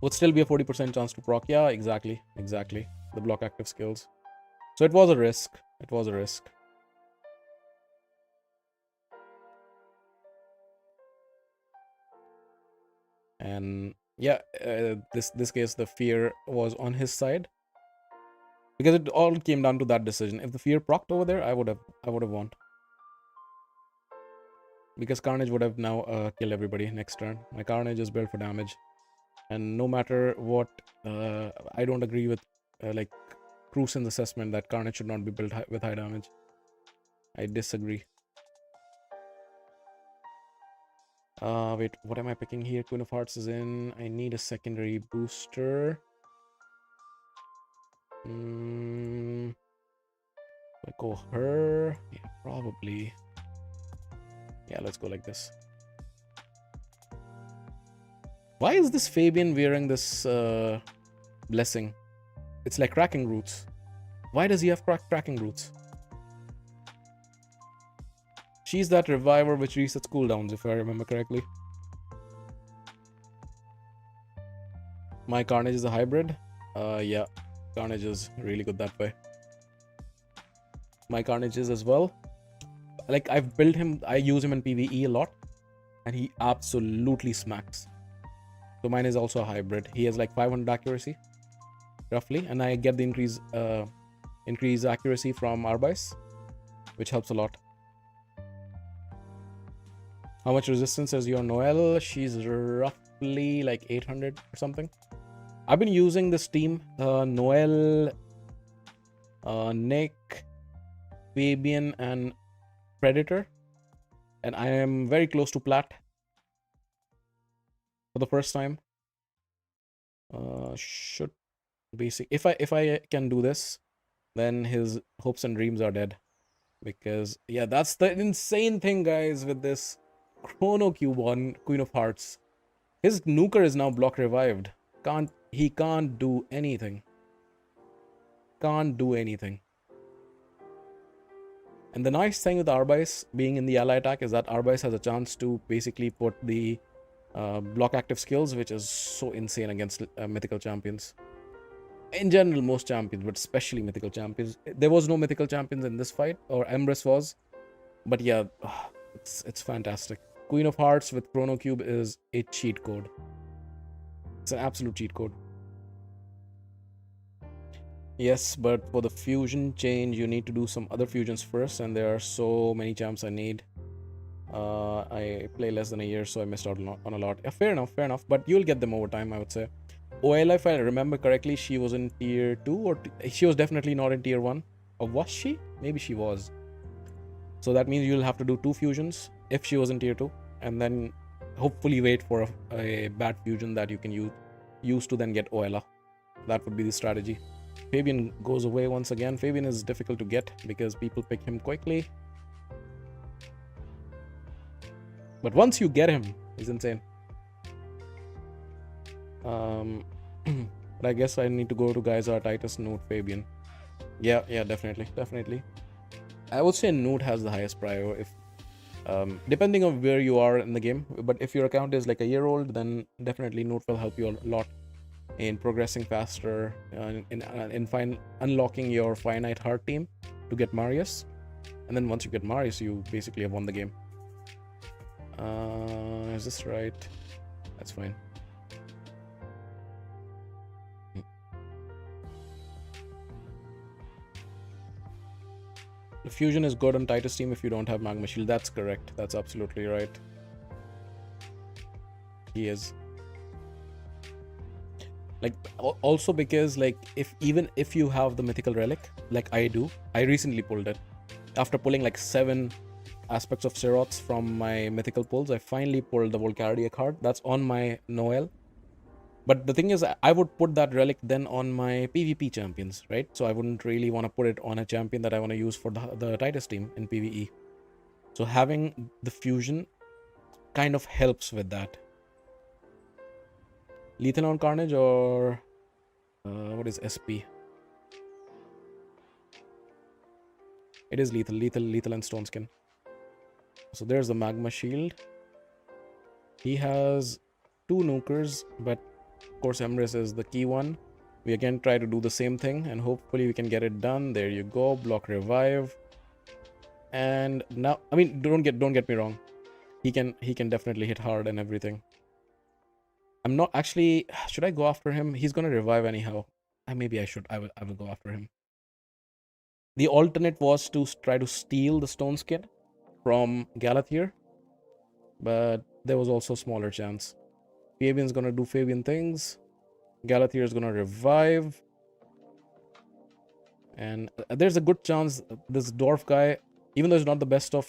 Would still be a 40% chance to proc. Yeah, exactly. The block active skills. So it was a risk. It was a risk. And yeah, this case the fear was on his side, because it all came down to that decision. If the fear procced over there, I would have won, because Carnage would have now killed everybody next turn. My Carnage is built for damage, and no matter what, I don't agree with like Crucian's assessment that Carnage should not be built with high damage. I disagree. Wait, what am I picking here? Queen of Hearts is in. I need a secondary booster. I go her. Yeah, probably. Yeah, let's go like this. Why is this Fabian wearing this blessing? It's like cracking roots. Why does he have cracking roots? She's that reviver which resets cooldowns, if I remember correctly. My Carnage is a hybrid. Yeah, Carnage is really good that way. My Carnage is as well. Like, I've built him, I use him in PvE a lot, and he absolutely smacks. So mine is also a hybrid. He has like 500 accuracy, roughly, and I get the increase accuracy from Arbise, which helps a lot. How much resistance has your Noelle? She's roughly like 800 or something. I've been using this team, Noelle, Nick, Fabian, and Predator, and I am very close to plat for the first time. Should basic if I can do this, then his hopes and dreams are dead. Because yeah, that's the insane thing, guys, with this Chrono Cube on Queen of Hearts. His nuker is now block revived. He can't do anything. Can't do anything. And the nice thing with Arbise being in the ally attack is that Arbise has a chance to basically put the block active skills, which is so insane against mythical champions. In general, most champions, but especially mythical champions. There was no mythical champions in this fight, or Empress was. But yeah, it's fantastic. Queen of Hearts with Chrono Cube is a cheat code. It's an absolute cheat code. Yes, but for the fusion change, you need to do some other fusions first, and there are so many champs I need. I play less than a year, so I missed out on a lot. Yeah, fair enough, but you'll get them over time, I would say. Oela, if I remember correctly, she was in tier 2, or she was definitely not in tier 1. Or was she? Maybe she was. So that means you'll have to do 2 fusions if she was in tier 2, and then hopefully wait for a bad fusion that you can use to then get Oela. That would be the strategy. Fabian goes away once again. Fabian is difficult to get because people pick him quickly. But once you get him, he's insane. But I guess I need to go to Geyser, Titus, Newt, Fabian. Yeah, definitely. I would say Newt has the highest prio if depending on where you are in the game. But if your account is like a year old, then definitely Newt will help you a lot in progressing faster, in unlocking your finite heart team to get Marius. And then once you get Marius, you basically have won the game. Is this right? That's fine. The fusion is good on Titus team if you don't have Magma Shield. That's correct. That's absolutely right. He is. Like, also because, like, even if you have the mythical relic, like I do, I recently pulled it. After pulling like 7 aspects of Seroths from my mythical pulls, I finally pulled the Volcardia card. That's on my Noelle. But the thing is, I would put that relic then on my PvP champions, right? So I wouldn't really want to put it on a champion that I want to use for the Titus team in PvE. So having the fusion kind of helps with that. Lethal on Carnage or what is SP? It is lethal and Stone Skin. So there's the Magma Shield. He has 2 nukers, but of course Emrys is the key one. We again try to do the same thing and hopefully we can get it done. There you go. Block revive. And now, I mean, don't get me wrong. He can definitely hit hard and everything. I'm not actually, should I go after him? He's gonna revive anyhow. Maybe I should. I will go after him. The alternate was to try to steal the Stone Skin from Galathier, but there was also a smaller chance. Fabian's gonna do Fabian things. Galathier is gonna revive. And there's a good chance this dwarf guy, even though he's not the best of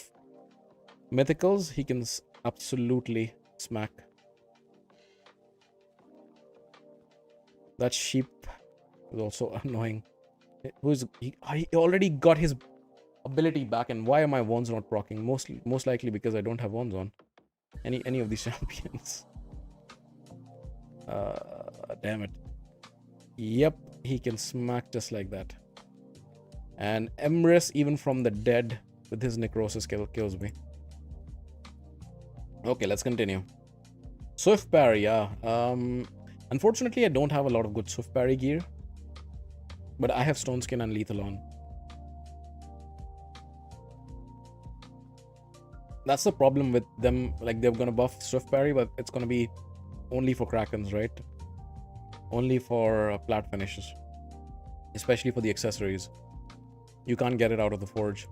mythicals, he can absolutely smack. That sheep is also annoying. He already got his ability back, and why are my wands not proccing? Most likely because I don't have wands on any of these champions. Damn it. Yep, he can smack just like that. And Emrys, even from the dead, with his necrosis kills me. Okay, let's continue. Swift parry, yeah. Unfortunately, I don't have a lot of good swift parry gear, but I have Stone Skin and Lethal on. That's the problem with them. Like, they're gonna buff swift parry, but it's gonna be only for Krakens, right? Only for plat finishes, especially for the accessories. You can't get it out of the forge.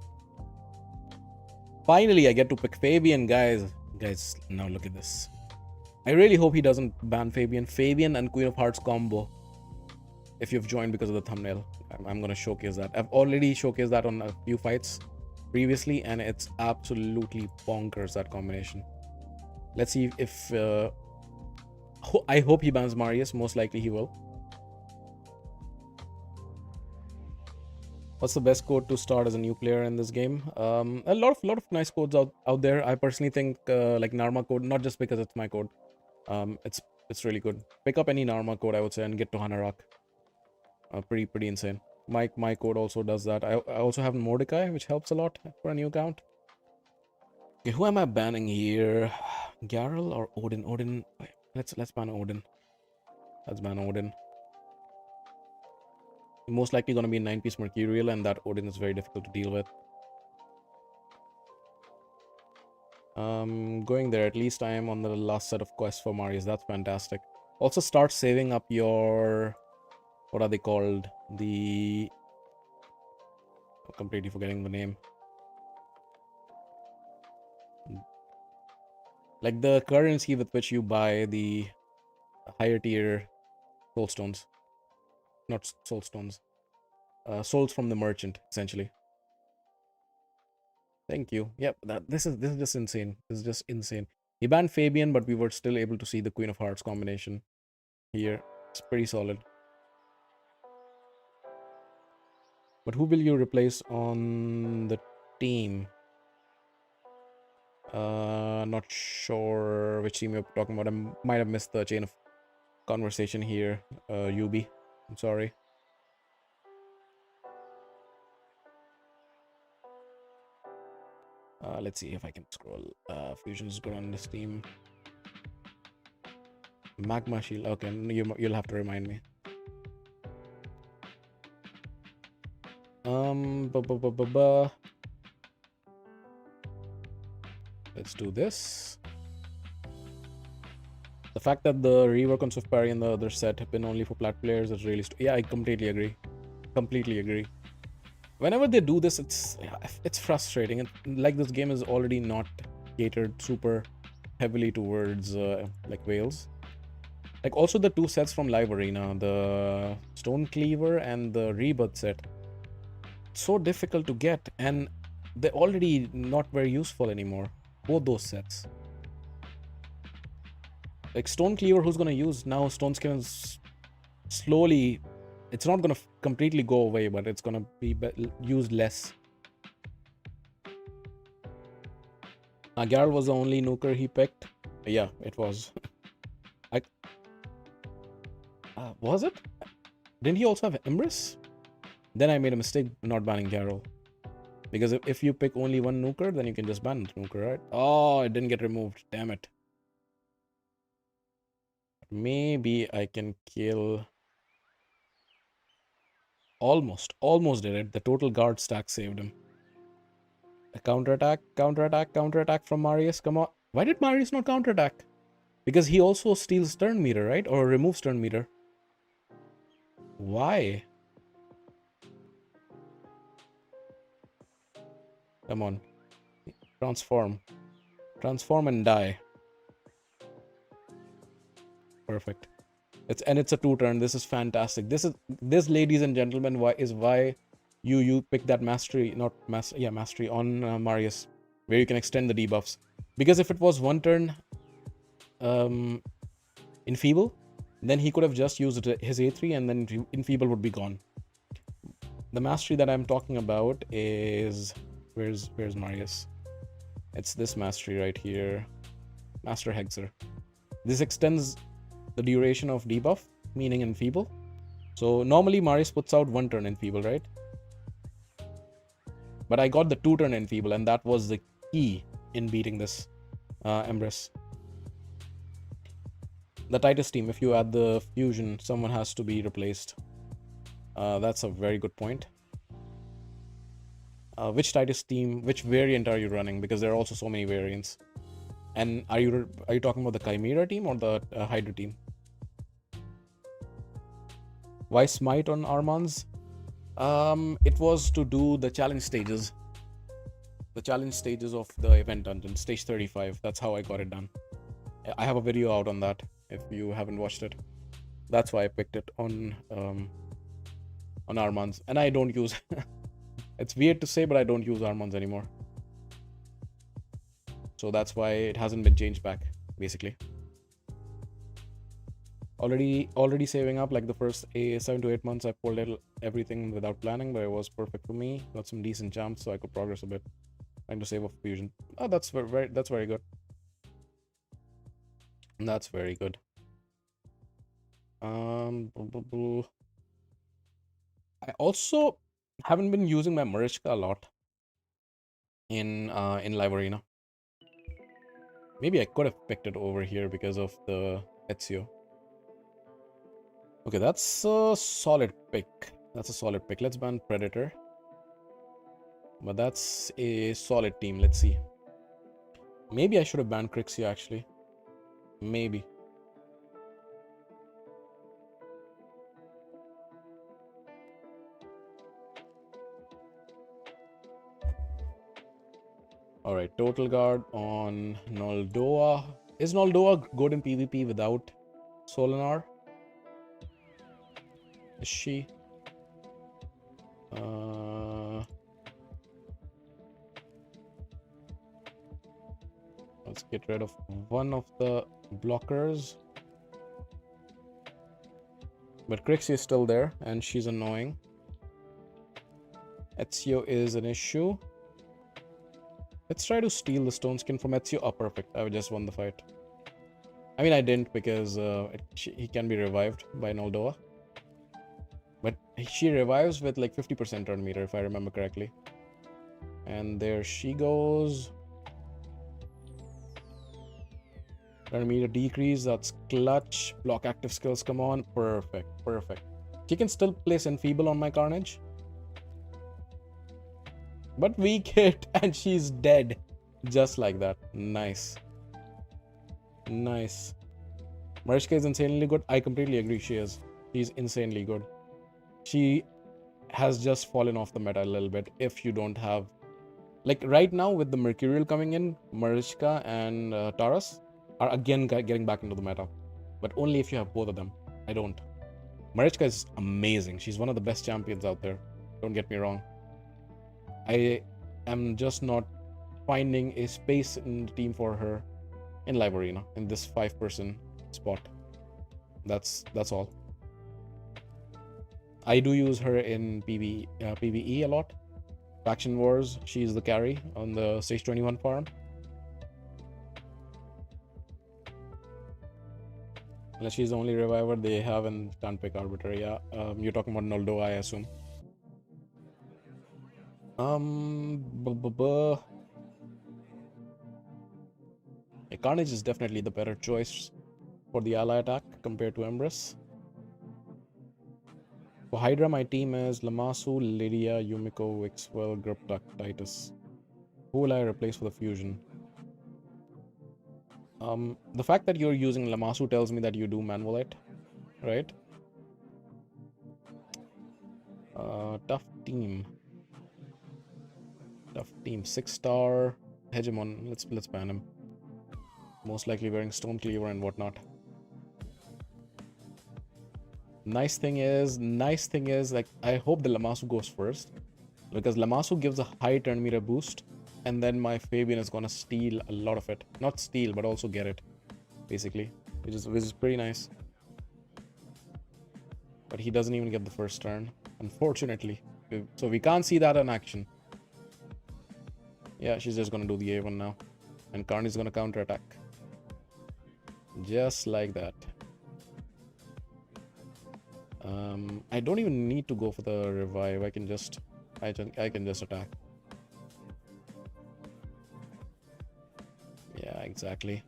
Finally, I get to pick Fabian, guys. Guys, now look at this. I really hope he doesn't ban Fabian. Fabian and Queen of Hearts combo. If you've joined because of the thumbnail, I'm going to showcase that. I've already showcased that on a few fights previously, and it's absolutely bonkers, that combination. Let's see if... I hope he bans Marius. Most likely he will. What's the best code to start as a new player in this game? A lot of nice codes out there. I personally think like Narma code, not just because it's my code. It's really good. Pick up any Narma code, I would say, and get to Hanarak. Pretty insane. My code also does that. I also have Mordecai, which helps a lot for a new account. Okay, who am I banning here? Garrel or Odin? Odin. Let's ban Odin. Let's ban Odin. Most likely going to be 9-piece Mercurial, and that Odin is very difficult to deal with. Going there, at least I am on the last set of quests for Marius. That's fantastic. Also start saving up your... What are they called? I'm completely forgetting the name. Like the currency with which you buy the higher tier soulstones. Not soulstones. Souls from the merchant, essentially. Thank you. Yep, this is just insane. This is just insane. He banned Fabian, but we were still able to see the Queen of Hearts combination here. It's pretty solid. But who will you replace on the team? Not sure which team you're talking about. I might have missed the chain of conversation here. Yubi, I'm sorry. Let's see if I can scroll. Fusion is good on this team. Magma Shield. Okay, you'll have to remind me. Let's do this. The fact that the rework on Swift Parry and the other set have been only for plat players is really... Yeah, I completely agree. Completely agree. Whenever they do this, it's frustrating. And like, this game is already not catered super heavily towards like whales. Like, also the 2 sets from Live Arena, the Stone Cleaver and the Rebirth set. So difficult to get, and they're already not very useful anymore. Both those sets. Like Stone Cleaver, who's gonna use now? Stone Skin is slowly... It's not gonna completely go away, but it's gonna be used less. Geralt was the only nuker he picked. Yeah, it was. Was it? Didn't he also have Empress? Then I made a mistake not banning Carol. Because if you pick only one nuker, then you can just ban the nuker, right? Oh, it didn't get removed. Damn it. Maybe I can kill... Almost did it. The total guard stack saved him. A counterattack from Marius. Come on. Why did Marius not counterattack? Because he also steals turn meter, right? Or removes turn meter. Why? Come on. Transform. Transform and die. Perfect. It's a 2-turn. This is fantastic. This, ladies and gentlemen, why you pick that mastery, mastery on Marius, where you can extend the debuffs. Because if it was 1 turn Enfeeble, then he could have just used his A3 and then Enfeeble would be gone. The mastery that I'm talking about is... Where's Marius? It's this mastery right here. Master Hexer. This extends the duration of debuff, meaning Enfeeble. So normally Marius puts out 1 turn Enfeeble, right? But I got the 2-turn Enfeeble, and that was the key in beating this Empress. The Titus team, if you add the fusion, someone has to be replaced. That's a very good point. Which Titus team, which variant are you running? Because there are also so many variants. And are you talking about the Chimera team or the Hydra team? Why Smite on Armans? It was to do the challenge stages. The challenge stages of the event dungeon, stage 35. That's how I got it done. I have a video out on that if you haven't watched it. That's why I picked it on Armans. And I don't use... It's weird to say, but I don't use Armans anymore. So that's why it hasn't been changed back, basically. Already saving up, like the first 7 to 8 months I pulled everything without planning, but it was perfect for me. Got some decent jumps so I could progress a bit. Trying to save up fusion. Oh, that's very good. That's very good. I also haven't been using my Marichka a lot in Live Arena. Maybe I could have picked it over here because of the Ezio. Okay, that's a solid pick. Let's ban Predator. But that's a solid team. Let's see. Maybe I should have banned Crixia, actually. Maybe. Alright, Total Guard on Noldoa. Is Noldoa good in PvP without Solinar? Is she? Let's get rid of one of the blockers. But Crixie is still there, and she's annoying. Ezio is an issue. Let's try to steal the stone skin from Ezio. Oh, perfect. I just won the fight. I mean, I didn't because he can be revived by Noldoa. But she revives with like 50% turn meter, if I remember correctly. And there she goes. Turn meter decrease. That's clutch. Block active skills. Come on. Perfect. She can still place Enfeeble on my Carnage. But weak hit and she's dead. Just like that. Nice. Marichka is insanely good. I completely agree she is. She's insanely good. She has just fallen off the meta a little bit if you don't have... Like right now with the Mercurial coming in, Marichka and Taras are again getting back into the meta. But only if you have both of them. I don't. Marichka is amazing. She's one of the best champions out there. Don't get me wrong. I am just not finding a space in the team for her in Live Arena, in this 5-person spot. That's all. I do use her in PvE a lot. Faction Wars, she's the carry on the Stage 21 farm. Unless she's the only reviver they have and can't pick Arbiter. Yeah, you're talking about Noldo, I assume. Yeah, Carnage is definitely the better choice for the ally attack compared to Empress. For Hydra, my team is Lamasu, Lydia, Yumiko, Wixwell, Grubtuck, Titus. Who will I replace for the fusion? The fact that you're using Lamasu tells me that you do Manvolite, right? Tough team. Tough team. 6-star Hegemon. Let's ban him. Most likely wearing Stone Cleaver and whatnot. Nice thing is, like, I hope the Lamasu goes first, because Lamasu gives a high turn meter boost, and then my Fabian is gonna steal a lot of it. Not steal, but also get it, basically, which is pretty nice. But he doesn't even get the first turn, unfortunately. So we can't see that in action. Yeah, she's just gonna do the A1 now, and Karn is gonna counter attack, just like that. I don't even need to go for the revive. I can just attack. Yeah, exactly.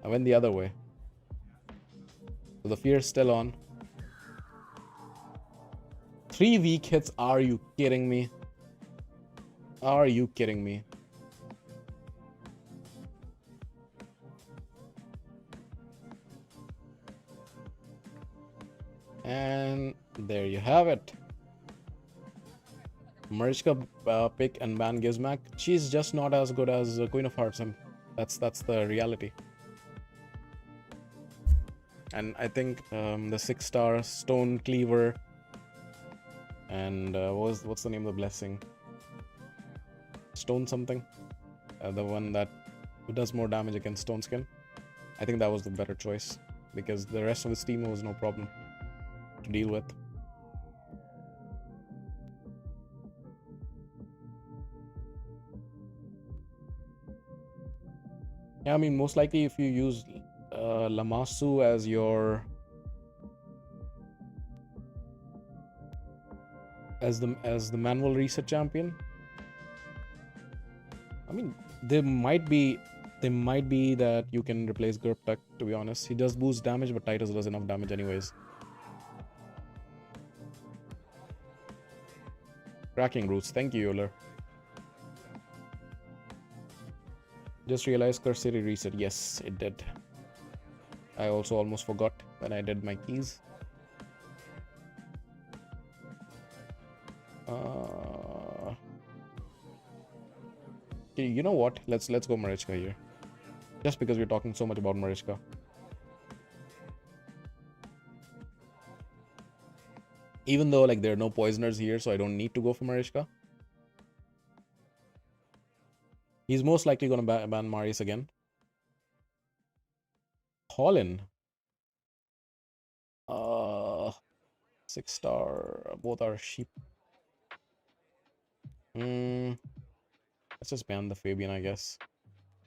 I went the other way. So the fear is still on. 3 weak hits. Are you kidding me? Are you kidding me? And there you have it. Marichka pick and ban Gizmak. She's just not as good as Queen of Hearts, and that's the reality. And I think the 6-star Stone Cleaver and what's the name of the blessing? Stone something. The one that does more damage against Stone Skin. I think that was the better choice, because the rest of the team was no problem to deal with. Yeah, I mean, most likely if you use Lamasu as your as the manual reset champion, I mean, there might be that you can replace Grubtuck, to be honest. He does boost damage, but Titus does enough damage anyways. Cracking roots. Thank you, Yoler. Just realized Curse City reset. Yes, it did. I also almost forgot when I did my keys. You know what? Let's go Marichka here. Just because we're talking so much about Marichka. Even though, like, there are no poisoners here, so I don't need to go for Marichka. He's most likely going to ban Marius again. Colin. 6-star. Both are sheep. Let's just ban the Fabian, I guess.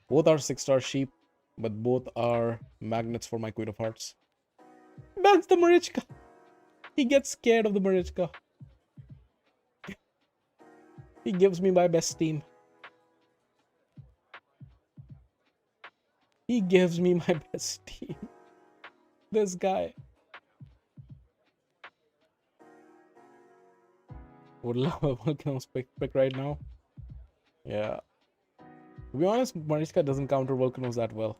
Both are 6-star sheep, but both are magnets for my Queen of Hearts. Bans the Marichka. He gets scared of the Marichka. He gives me my best team. He gives me my best team. This guy. Would love a Volcanos pick right now. Yeah. To be honest, Marichka doesn't counter Volcanos that well,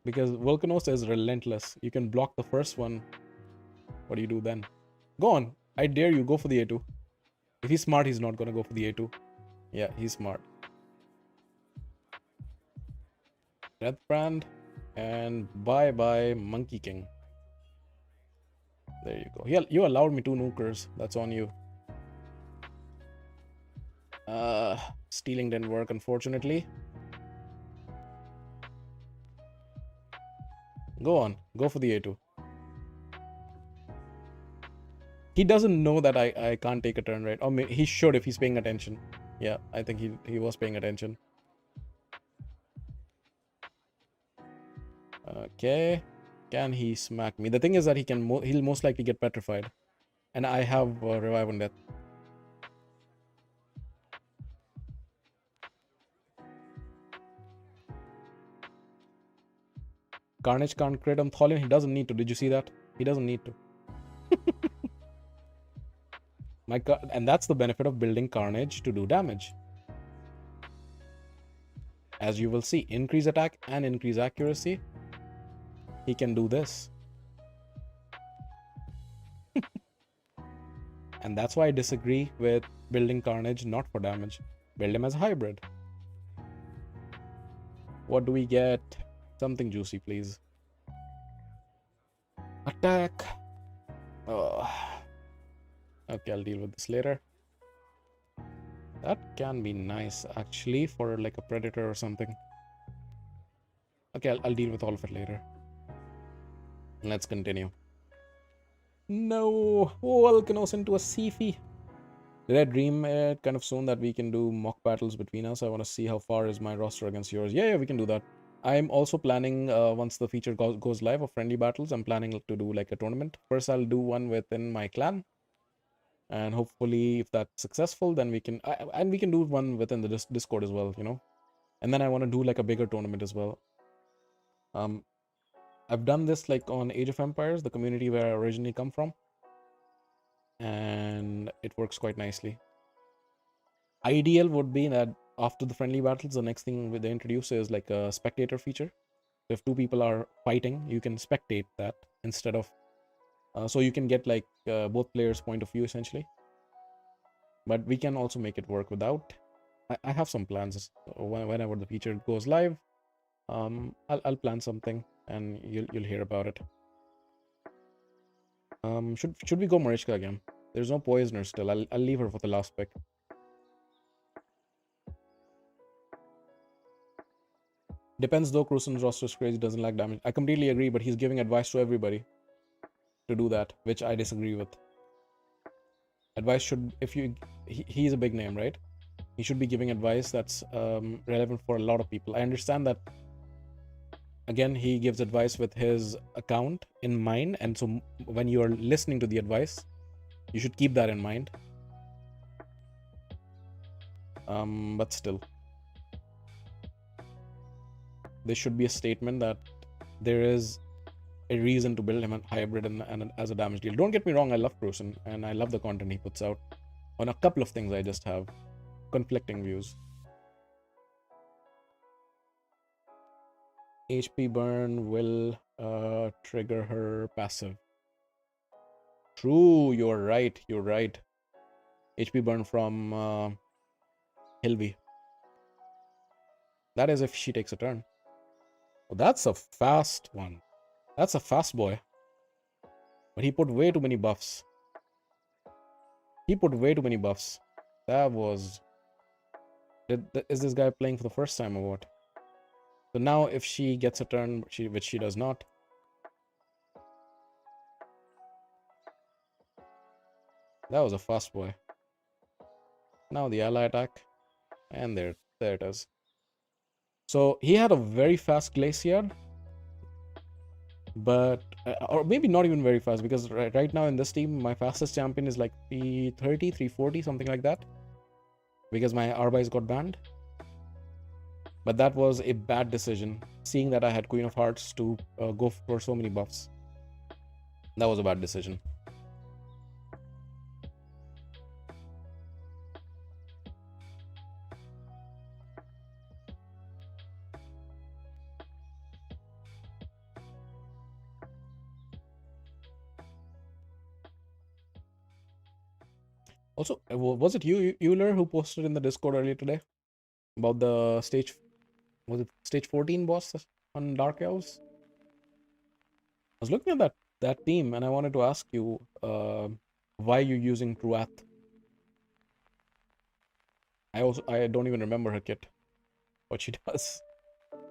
because Volcanos is relentless. You can block the first one. What do you do then? Go on. I dare you. Go for the A2. If he's smart, he's not going to go for the A2. Yeah, he's smart. Death Brand. And bye-bye, Monkey King. There you go. Yeah, you allowed me 2 nukers. That's on you. Stealing didn't work, unfortunately. Go on. Go for the A2. He doesn't know that I can't take a turn, right? Or he should if he's paying attention. Yeah, I think he was paying attention. Okay. Can he smack me? The thing is that he'll most likely get petrified. And I have revive on death. Carnage can't crit on Tholian. He doesn't need to. Did you see that? He doesn't need to. And that's the benefit of building Carnage to do damage. As you will see, increase attack and increase accuracy. He can do this. And that's why I disagree with building Carnage not for damage. Build him as a hybrid. What do we get? Something juicy, please. Attack. Oh. Okay, I'll deal with this later. That can be nice, actually, for like a predator or something. Okay, I'll deal with all of it later. Let's continue. No! Volcanos into a Siphi. Did I dream it kind of soon that we can do mock battles between us? I want to see how far is my roster against yours. Yeah, we can do that. I'm also planning, once the feature goes live of friendly battles, I'm planning to do like a tournament. First, I'll do one within my clan. And hopefully, if that's successful, then we can... and we can do one within the Discord as well, you know? And then I want to do like a bigger tournament as well. I've done this like on Age of Empires, the community where I originally come from. And it works quite nicely. Ideal would be that after the friendly battles, the next thing they introduce is like a spectator feature. So if two people are fighting, you can spectate that instead of... so you can get like both players' point of view essentially. But we can also make it work without. I have some plans. Whenever the feature goes live, I'll plan something and you'll hear about it. Should we go Marichka again? There's no poisoner still. I'll leave her for the last pick. Depends though. Crusen's roster is crazy. Doesn't like damage. I completely agree, but he's giving advice to everybody to do that, which I disagree with. Advice should, if you, he's a big name, right? He should be giving advice that's relevant for a lot of people. I understand that. Again, he gives advice with his account in mind, and so when you are listening to the advice, you should keep that in mind. But still, this should be a statement that there is a reason to build him a hybrid and as a damage deal. Don't get me wrong, I love Crusen and I love the content he puts out. On a couple of things, I just have conflicting views. HP burn will trigger her passive. True, you're right. HP burn from Hilvi. That is if she takes a turn. Oh, that's a fast one. That's a fast boy. But he put way too many buffs. That was... Is this guy playing for the first time or what? So now if she gets a turn, which she does not. That was a fast boy. Now the ally attack. And there it is. So he had a very fast Glacier. But, or maybe not even very fast, because right now in this team, my fastest champion is like 330, 340, something like that. Because my Arbais got banned. But that was a bad decision, seeing that I had Queen of Hearts to go for so many buffs. That was a bad decision. Also, was it you, Euler, who posted in the Discord earlier today about the stage... Was it stage 14 boss on Dark Elves? I was looking at that team and I wanted to ask you why you're using Truath. I don't even remember her kit, what she does,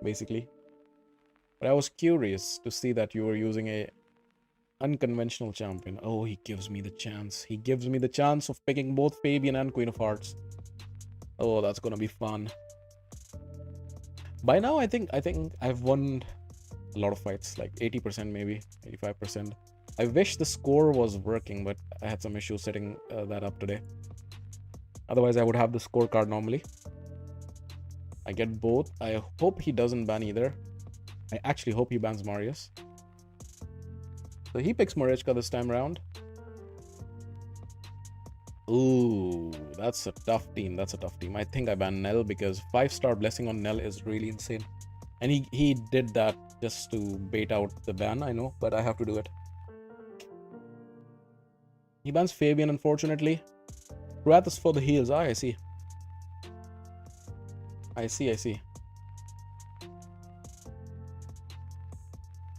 basically. But I was curious to see that you were using a unconventional champion. Oh, he gives me the chance. He gives me the chance of picking both Fabian and Queen of Hearts. Oh, that's gonna be fun. By now, I think I've won a lot of fights, like 80% maybe, 85%. I wish the score was working, but I had some issues setting that up today. Otherwise, I would have the scorecard normally. I get both. I hope he doesn't ban either. I actually hope he bans Marius. So he picks Marichka this time around. Ooh, that's a tough team. That's a tough team. I think I ban Nell because 5-star blessing on Nell is really insane. And he did that just to bait out the ban, I know, but I have to do it. He bans Fabian, unfortunately. Wrath is for the heals. Ah, I see. I see.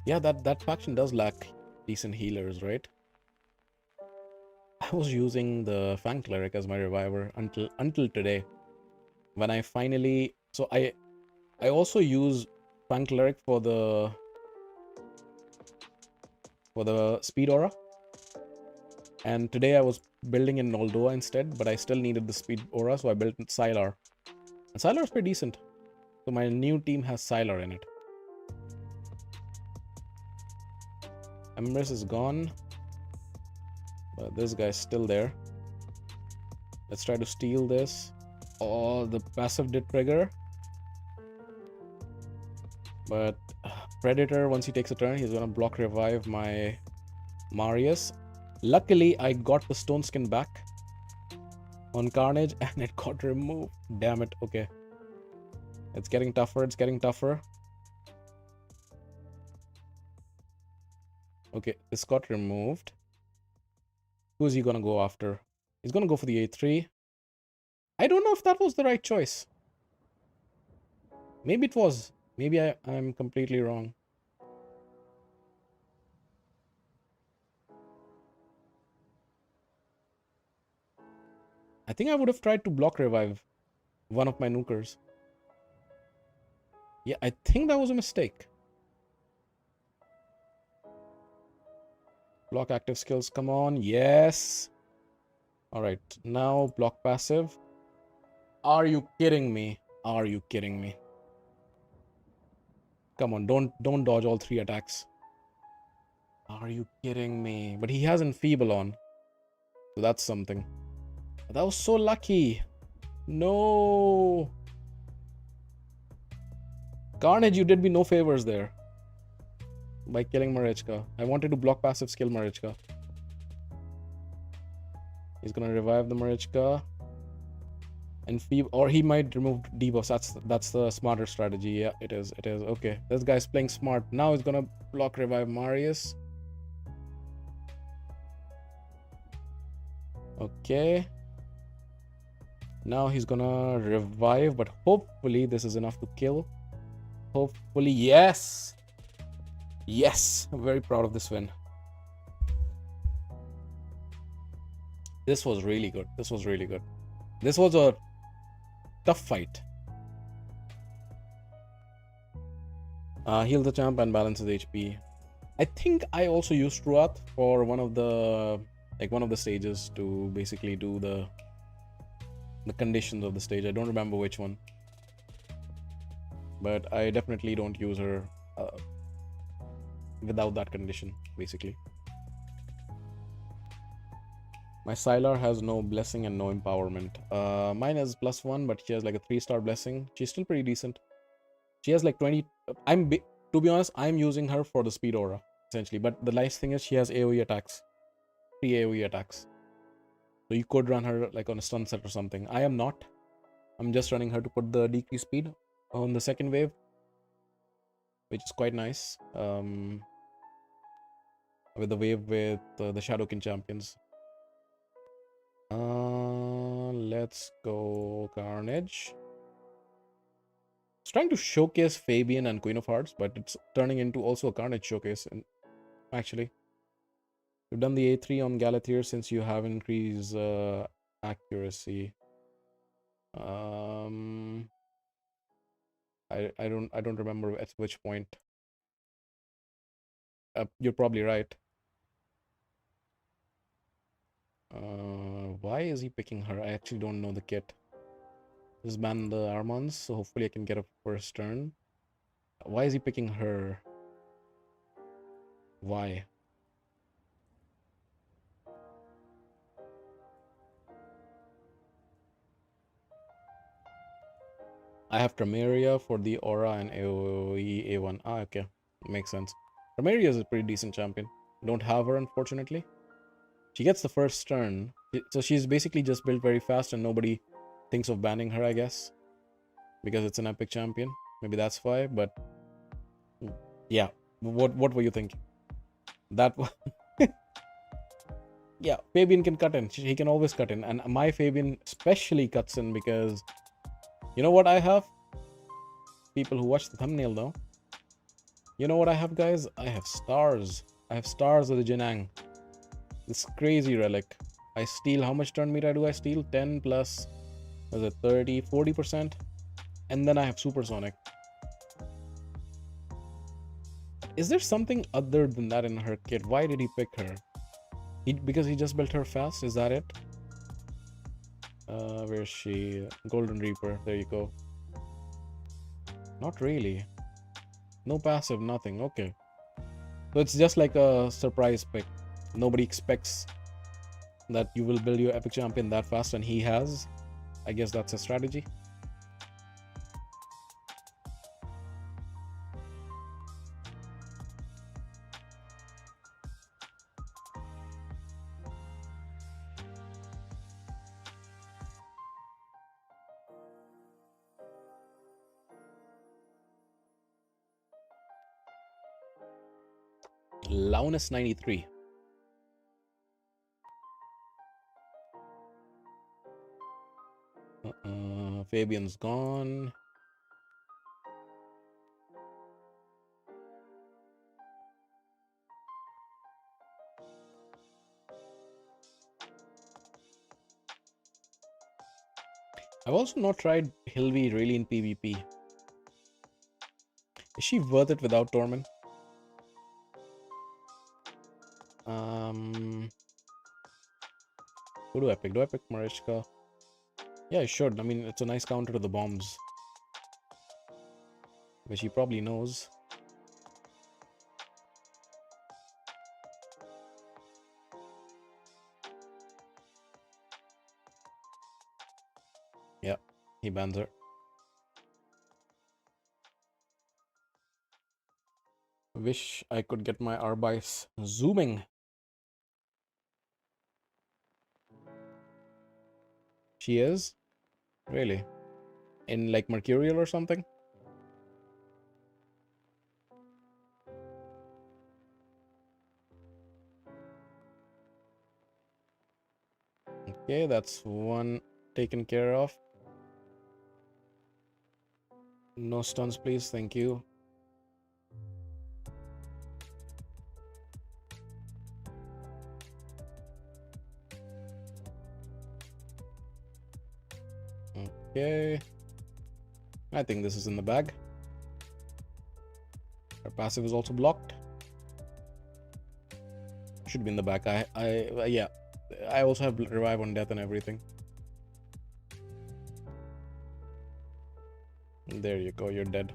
Yeah, that faction does lack decent healers, right? I was using the Fang Cleric as my reviver until today. When I finally... So I also use Fang Cleric for the speed aura. And today I was building in Noldoa instead, but I still needed the speed aura, so I built Sylar. And Sylar is pretty decent. So my new team has Sylar in it. Empress is gone. But this guy's still there. Let's try to steal this. Oh, the passive did trigger. But Predator, once he takes a turn, he's gonna block revive my Marius. Luckily, I got the stone skin back on Carnage and it got removed. Damn it. Okay. It's getting tougher. It's getting tougher. Okay, this got removed. Who is he gonna go after? He's gonna go for the A3. I don't know if that was the right choice. Maybe it was. Maybe I'm completely wrong. I think I would have tried to block revive one of my nukers. Yeah, I think that was a mistake. Block active skills, come on. Yes. Alright, now block passive. Are you kidding me? Are you kidding me? Come on, don't dodge all 3 attacks. Are you kidding me? But he has Enfeeble on. So that's something. That was so lucky. No. Carnage, you did me no favors there. By killing Marichka. I wanted to block passive skill Marichka. He's gonna revive the Marichka. And or he might remove debuffs. That's the smarter strategy. Yeah, it is. It is. Okay. This guy's playing smart. Now he's gonna block revive Marius. Okay. Now he's gonna revive, but hopefully this is enough to kill. Hopefully, yes. Yes. I'm very proud of this win. This was really good. This was really good. This was a tough fight. Heal the champ and balance his HP. I think I also used Ruat for one of the stages to basically do the conditions of the stage. I don't remember which one, but I definitely don't use her without that condition, basically. My Sylar has no blessing and no empowerment. Mine is +1, but she has like a 3-star blessing. She's still pretty decent. She has like 20. To be honest, I'm using her for the speed aura essentially. But the nice thing is she has AOE attacks, 3 AOE attacks. So you could run her like on a stun set or something. I am not. I'm just running her to put the decreased speed on the second wave, which is quite nice. With the wave with the Shadowkin champions. Let's go Carnage. It's trying to showcase Fabian and Queen of Hearts, but it's turning into also a Carnage showcase. And actually, you've done the A3 on Galathir since you have increased accuracy. I don't remember at which point. You're probably right. Why is he picking her? I actually don't know the kit. Just ban the Armans, so hopefully I can get a first turn. Why is he picking her? Why? I have Tramaria for the Aura and AoE A1. Ah, okay. Makes sense. Tramaria is a pretty decent champion. Don't have her, unfortunately. She gets the first turn. So she's basically just built very fast and nobody thinks of banning her, I guess. Because it's an epic champion. Maybe that's why, but... yeah. What were you thinking? That... yeah, Fabian can cut in. He can always cut in. And my Fabian especially cuts in because... you know what I have? People who watch the thumbnail though. You know what I have, guys? I have stars. I have stars of the Jinang. This crazy relic. I steal, how much turn meter do I steal? 10 plus, was it 30, 40%? And then I have supersonic. Is there something other than that in her kit? Why did he pick her? Because he just built her fast? Is that it? Where's she? Golden Reaper. There you go. Not really. No passive, nothing. Okay. So it's just like a surprise pick. Nobody expects that you will build your epic champion that fast, and he has. I guess that's a strategy. Launus 93. Fabian's gone. I've also not tried Hilvi really in PvP. Is she worth it without Torment? Who do I pick? Do I pick Marichka? Yeah, I should. I mean, it's a nice counter to the bombs, which he probably knows. Yeah, he bans her. Wish I could get my Arbice zooming. She is? Really? In like Mercurial or something? Okay, that's one taken care of. No stuns, please. Thank you. Okay. I think this is in the bag. Our passive is also blocked. Should be in the back. Yeah. I also have revive on death and everything. There you go, you're dead.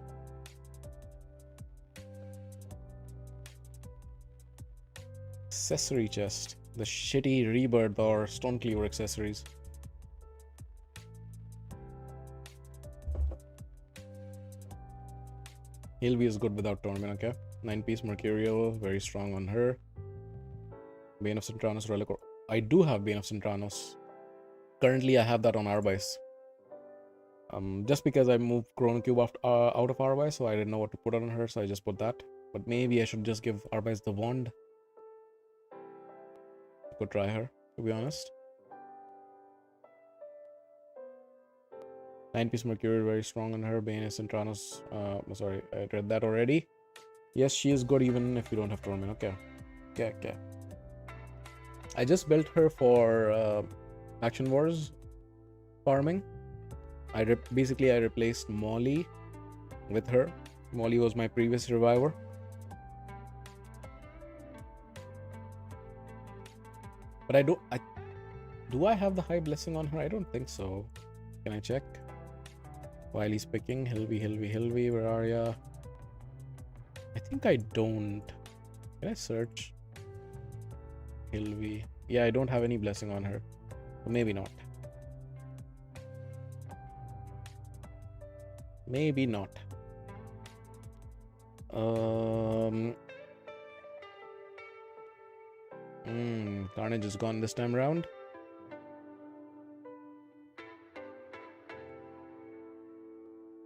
Accessory chest. The shitty rebirth or stone cleaver accessories. Hilvi is good without Torment, okay? 9-piece Mercurial, very strong on her. Bane of Centranos Relic. I do have Bane of Centranos. Currently, I have that on Arbice. Just because I moved Chrono Cube out of Arbice, so I didn't know what to put on her, so I just put that. But maybe I should just give Arbice the wand. I could try her, to be honest. 9-piece Mercury, very strong on her. Bane of Centranos. Sorry, I read that already. Yes, she is good even if you don't have Torment. Okay. Okay. I just built her for Action Wars farming. Basically I replaced Molly with her. Molly was my previous reviver. But do I have the high blessing on her? I don't think so. Can I check? While he's picking, Hilvi, where are ya? I think I don't. Can I search Hilvi? Yeah, I don't have any blessing on her. So maybe not. Maybe not. Carnage is gone this time around.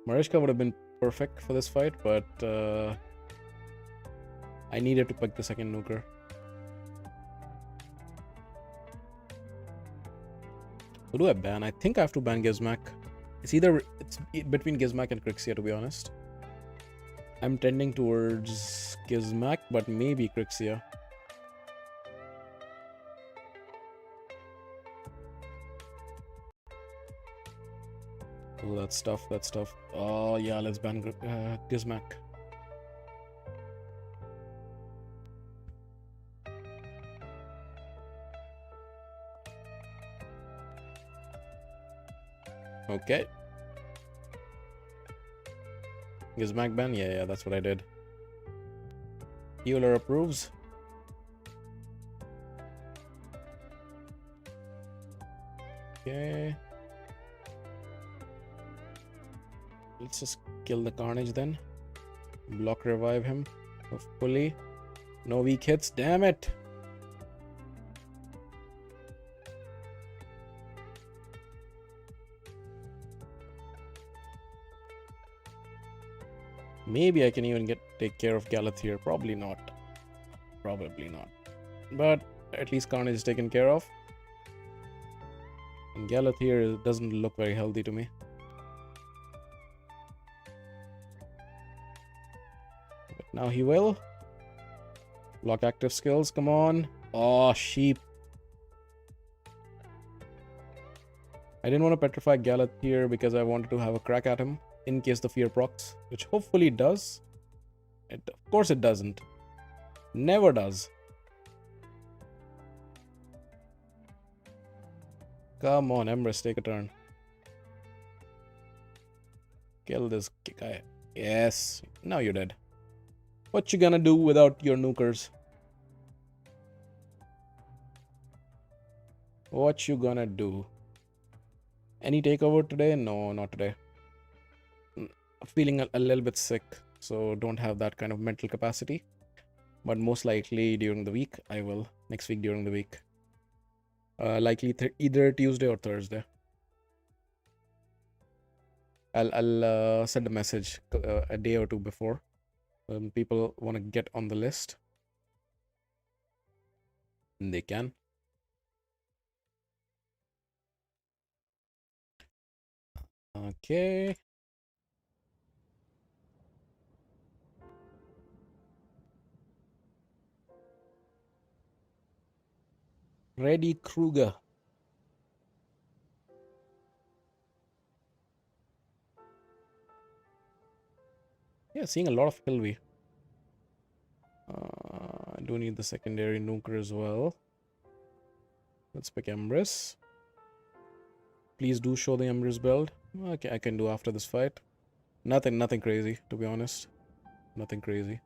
Mariska would have been perfect for this fight, but I needed to pick the second nuker. Who do I ban? I think I have to ban Gizmak. It's between Gizmak and Crixia, to be honest. I'm tending towards Gizmak, but maybe Crixia. Oh, that's tough. That's tough. Oh yeah, let's ban Gizmak. Okay. Gizmak ban? Yeah, that's what I did. Healer approves. Okay. Let's just kill the Carnage then. Block revive him. Hopefully. No weak hits. Damn it. Maybe I can even take care of Galeth here. Probably not. Probably not. But at least Carnage is taken care of. And Galeth here doesn't look very healthy to me. But now he will. Block active skills. Come on. Oh, sheep. I didn't want to petrify Galeth here because I wanted to have a crack at him in case the fear procs, which hopefully it does. Of course it doesn't. Never does. Come on, Emrys, take a turn. Kill this guy. Yes. Now you're dead. What you gonna do without your nukers? What you gonna do? Any takeover today? No, not today. Feeling a little bit sick, so don't have that kind of mental capacity. But most likely during the week, I will. Next week during the week. Likely either Tuesday or Thursday. I'll send a message a day or two before. People want to get on the list. And they can. Okay. Freddy Krueger. Yeah, seeing a lot of Hilvi. I do need the secondary nuker as well. Let's pick Emrys. Please do show the Emrys build. Okay, I can do after this fight. Nothing crazy, to be honest. Nothing crazy.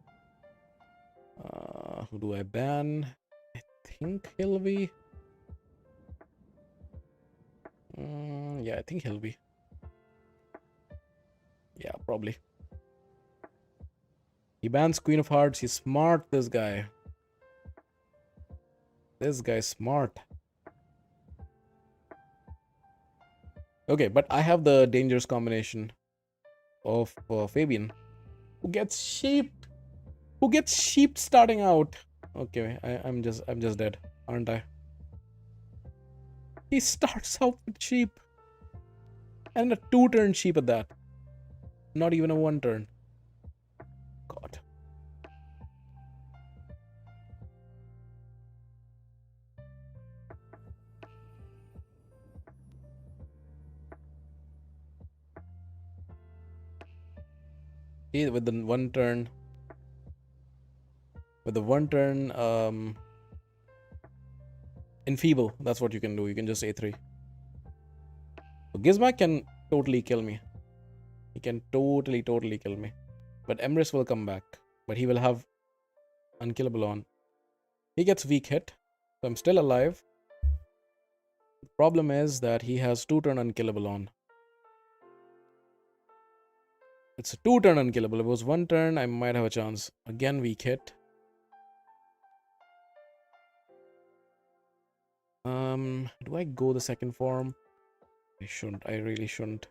Who do I ban? I think Hilvi. Yeah, I think Hilvi. Yeah, probably. He bans Queen of Hearts. He's smart, this guy. This guy's smart. Okay, but I have the dangerous combination of Fabian. Who gets sheep? Who gets sheep starting out? Okay, I'm just dead, aren't I? He starts out with sheep. And a 2-turn sheep at that. Not even a 1-turn. God. See, with the 1-turn. With the 1-turn, enfeeble. That's what you can do. You can just A3. So Gizmak can totally kill me. He can totally kill me. But Emrys will come back. But he will have unkillable on. He gets weak hit, so I'm still alive. The problem is that he has 2-turn unkillable on. It's a 2-turn unkillable. If it was 1 turn, I might have a chance. Again, weak hit. Do I go the second form? I shouldn't. I really shouldn't.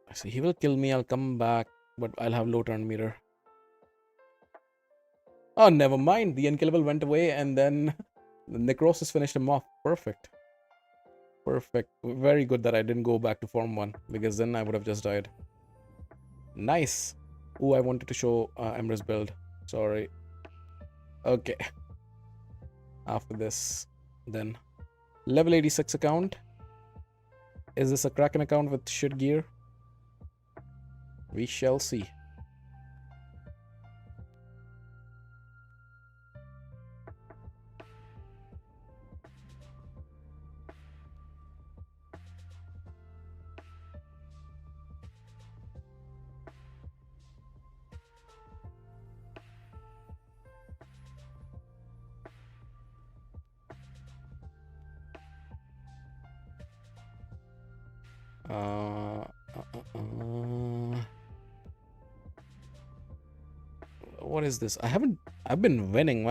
I see. He will kill me. I'll come back, but I'll have low turn meter. Oh, never mind. The unkillable went away, and then the necrosis finished him off. Perfect. Perfect. Very good that I didn't go back to form 1, because then I would have just died. Nice. Ooh, I wanted to show Emrys build. Sorry. Okay. After this, then. Level 86 account. Is this a Kraken account with shit gear? We shall see. What is this? I've been winning.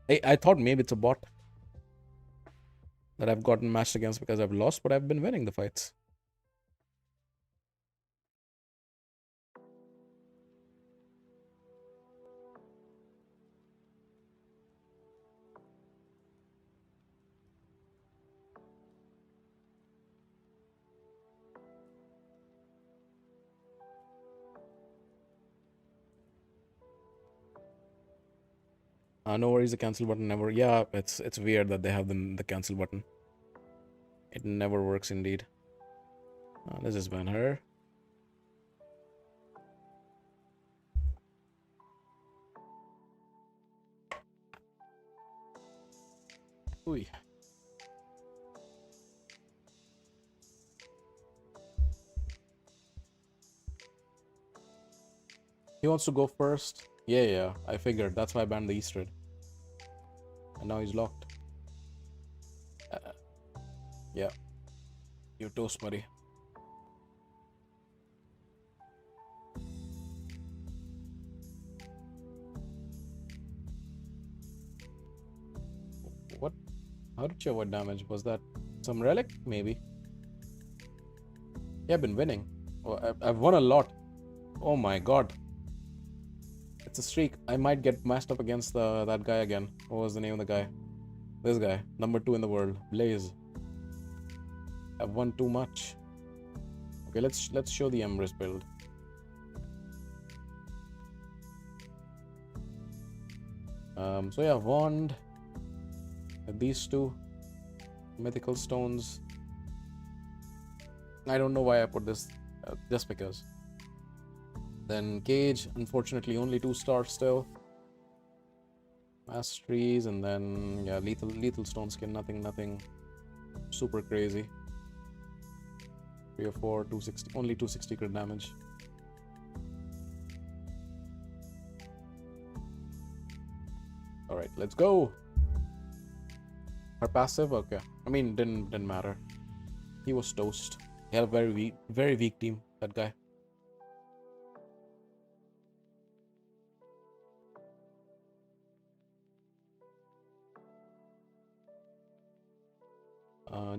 I thought maybe it's a bot that I've gotten matched against because I've lost, but I've been winning the fights. No worries, the cancel button never. Yeah, it's weird that they have the cancel button. It never works indeed. Let's just ban her. Ooh. He wants to go first. Yeah, I figured. That's why I banned the East Red. And now he's locked. Yeah. You toast, buddy. What? How did you avoid damage? Was that some relic? Maybe. Yeah, I've been winning. Oh, I've won a lot. Oh my god. It's a streak. I might get matched up against that guy again. What was the name of the guy? This guy. Number 2 in the world. Blaze. I've won too much. Okay, let's show the Emrys build. So yeah, Wand. These two mythical stones. I don't know why I put this, just because. Then Cage, unfortunately only 2 stars still. Masteries, and then yeah, lethal stone skin, nothing super crazy. 3 or 4, 260, only 260 crit damage. Alright, let's go. Her passive, okay. I mean, didn't matter. He was toast. He had a very weak team, that guy.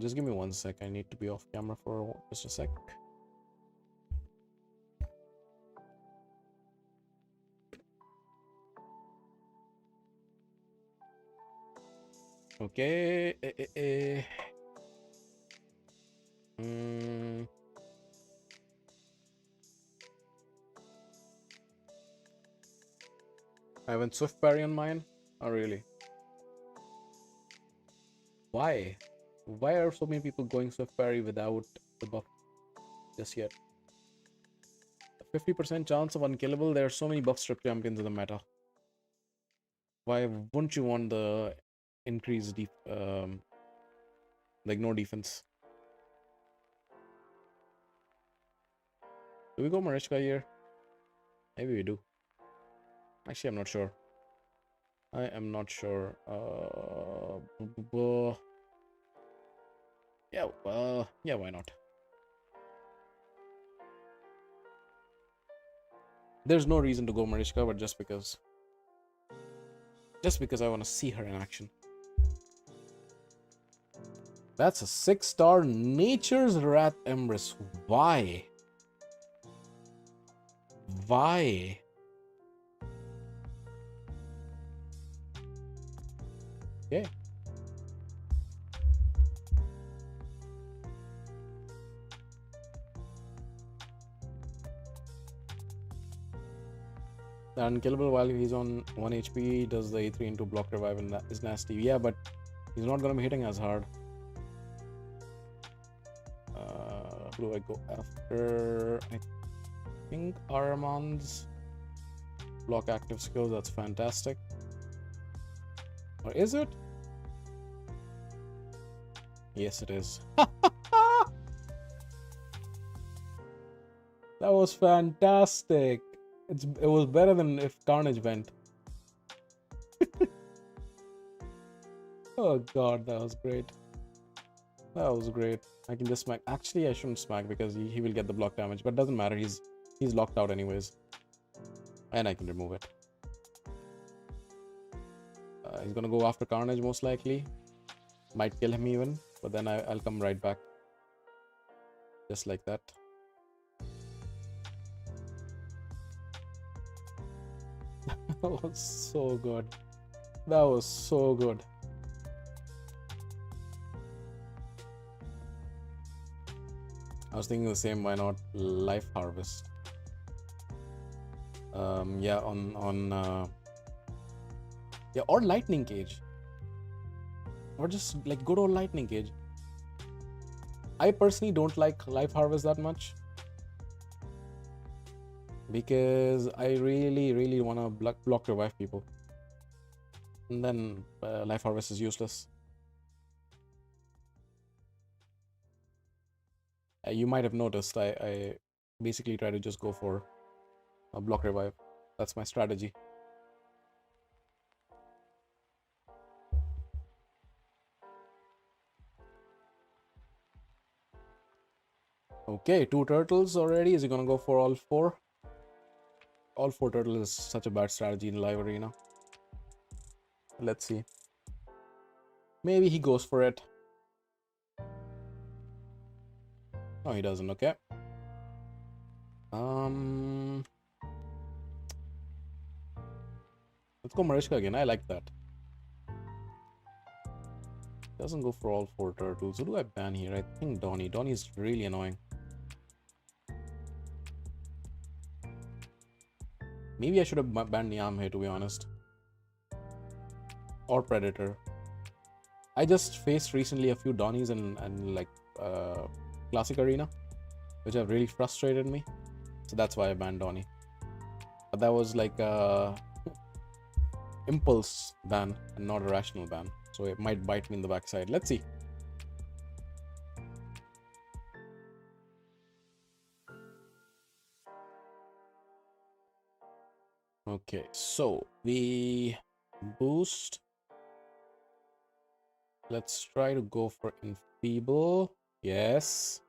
Just give me 1 sec. I need to be off camera for just a sec. Okay. I went Swift Parry on mine? Oh, really? Why? Why are so many people going Swift Parry without the buff just yet? 50% chance of unkillable. There are so many buff strip champions in the meta. Why wouldn't you want the increased like no defense? Do we go Marichka here? Maybe we do. Actually, I'm not sure. I am not sure. Yeah, yeah, why not? There's no reason to go Marichka, but just because I want to see her in action. That's a 6-star Nature's Wrath Empress. Why? Why? Okay. Unkillable while he's on 1 HP, does the A3 into block revive, and that is nasty. Yeah, but he's not gonna be hitting as hard. Who do I go after? I think Armand's block active skill. That's fantastic. Or is it? Yes, it is. That was fantastic. It was better than if Carnage went. Oh god, that was great. That was great. I can just smack. Actually, I shouldn't smack because he will get the block damage, but doesn't matter. He's locked out anyways, and I can remove it. He's gonna go after Carnage most likely. Might kill him even, but then I'll come right back. Just like that. That was so good. That was so good. I was thinking the same. Why not Life Harvest? Yeah, yeah, or Lightning Cage, or just like good old Lightning Cage. I personally don't like Life Harvest that much because I really want to block revive people, and then Life Harvest is useless. You might have noticed I basically try to just go for a block revive. That's my strategy. Okay, 2 turtles already. Is he gonna go for all 4? All 4 turtles is such a bad strategy in live arena. Let's see. Maybe he goes for it. No, he doesn't. Okay. Let's go Marichka again. I like that. Doesn't go for all 4 turtles. Who do I ban here? I think Donnie. Donnie is really annoying. Maybe I should have banned Niam here, to be honest. Or Predator. I just faced recently a few Donnies and like Classic Arena, which have really frustrated me. So that's why I banned Donnie. But that was like a impulse ban and not a rational ban. So it might bite me in the backside. Let's see. Okay, so we boost. Let's try to go for Enfeeble. Yes.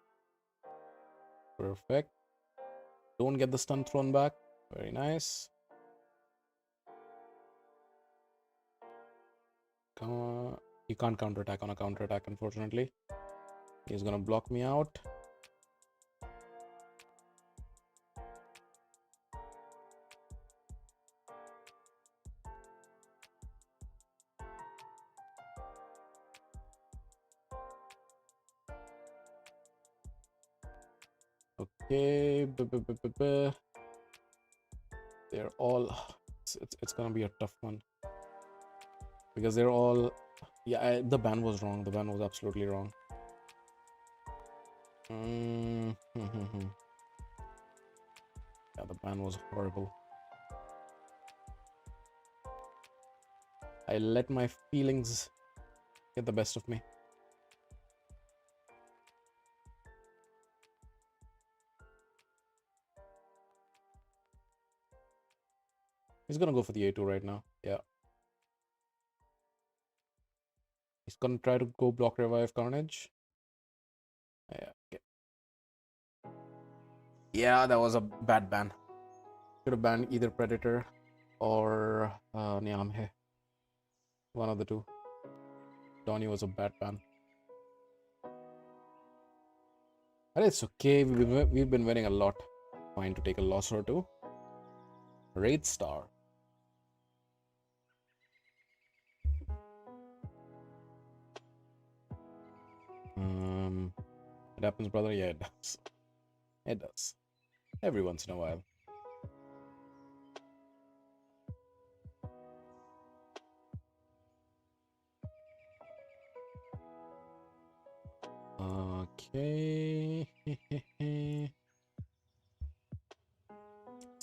Perfect. Don't get the stun thrown back. Very nice. Come on. You can't counterattack on a counterattack, unfortunately. He's gonna block me out. Okay. They're all... It's gonna be a tough one. Because they're all... Yeah, the ban was wrong. The ban was absolutely wrong. Yeah, the ban was horrible. I let my feelings get the best of me. He's gonna go for the A2 right now. Yeah. He's gonna try to go block revive Carnage. Yeah. Okay. Yeah, that was a bad ban. Should have banned either Predator or Nyamhe. One of the two. Donnie was a bad ban. But it's okay. We've been winning a lot. Fine to take a loss or two. Raid Star. It happens, brother. Yeah, it does. It does. Every once in a while. Okay.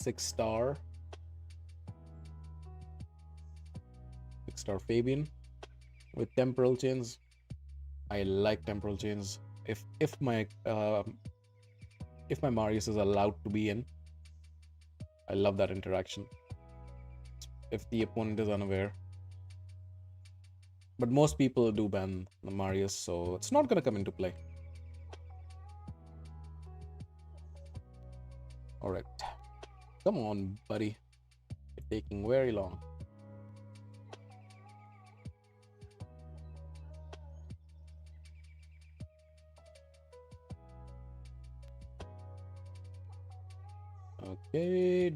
6-star. 6-star Fabian with temporal chains. I like temporal chains. If my Marius is allowed to be in, I love that interaction. If the opponent is unaware. But most people do ban the Marius, so it's not gonna come into play. Alright. Come on, buddy. You're taking very long. Okay.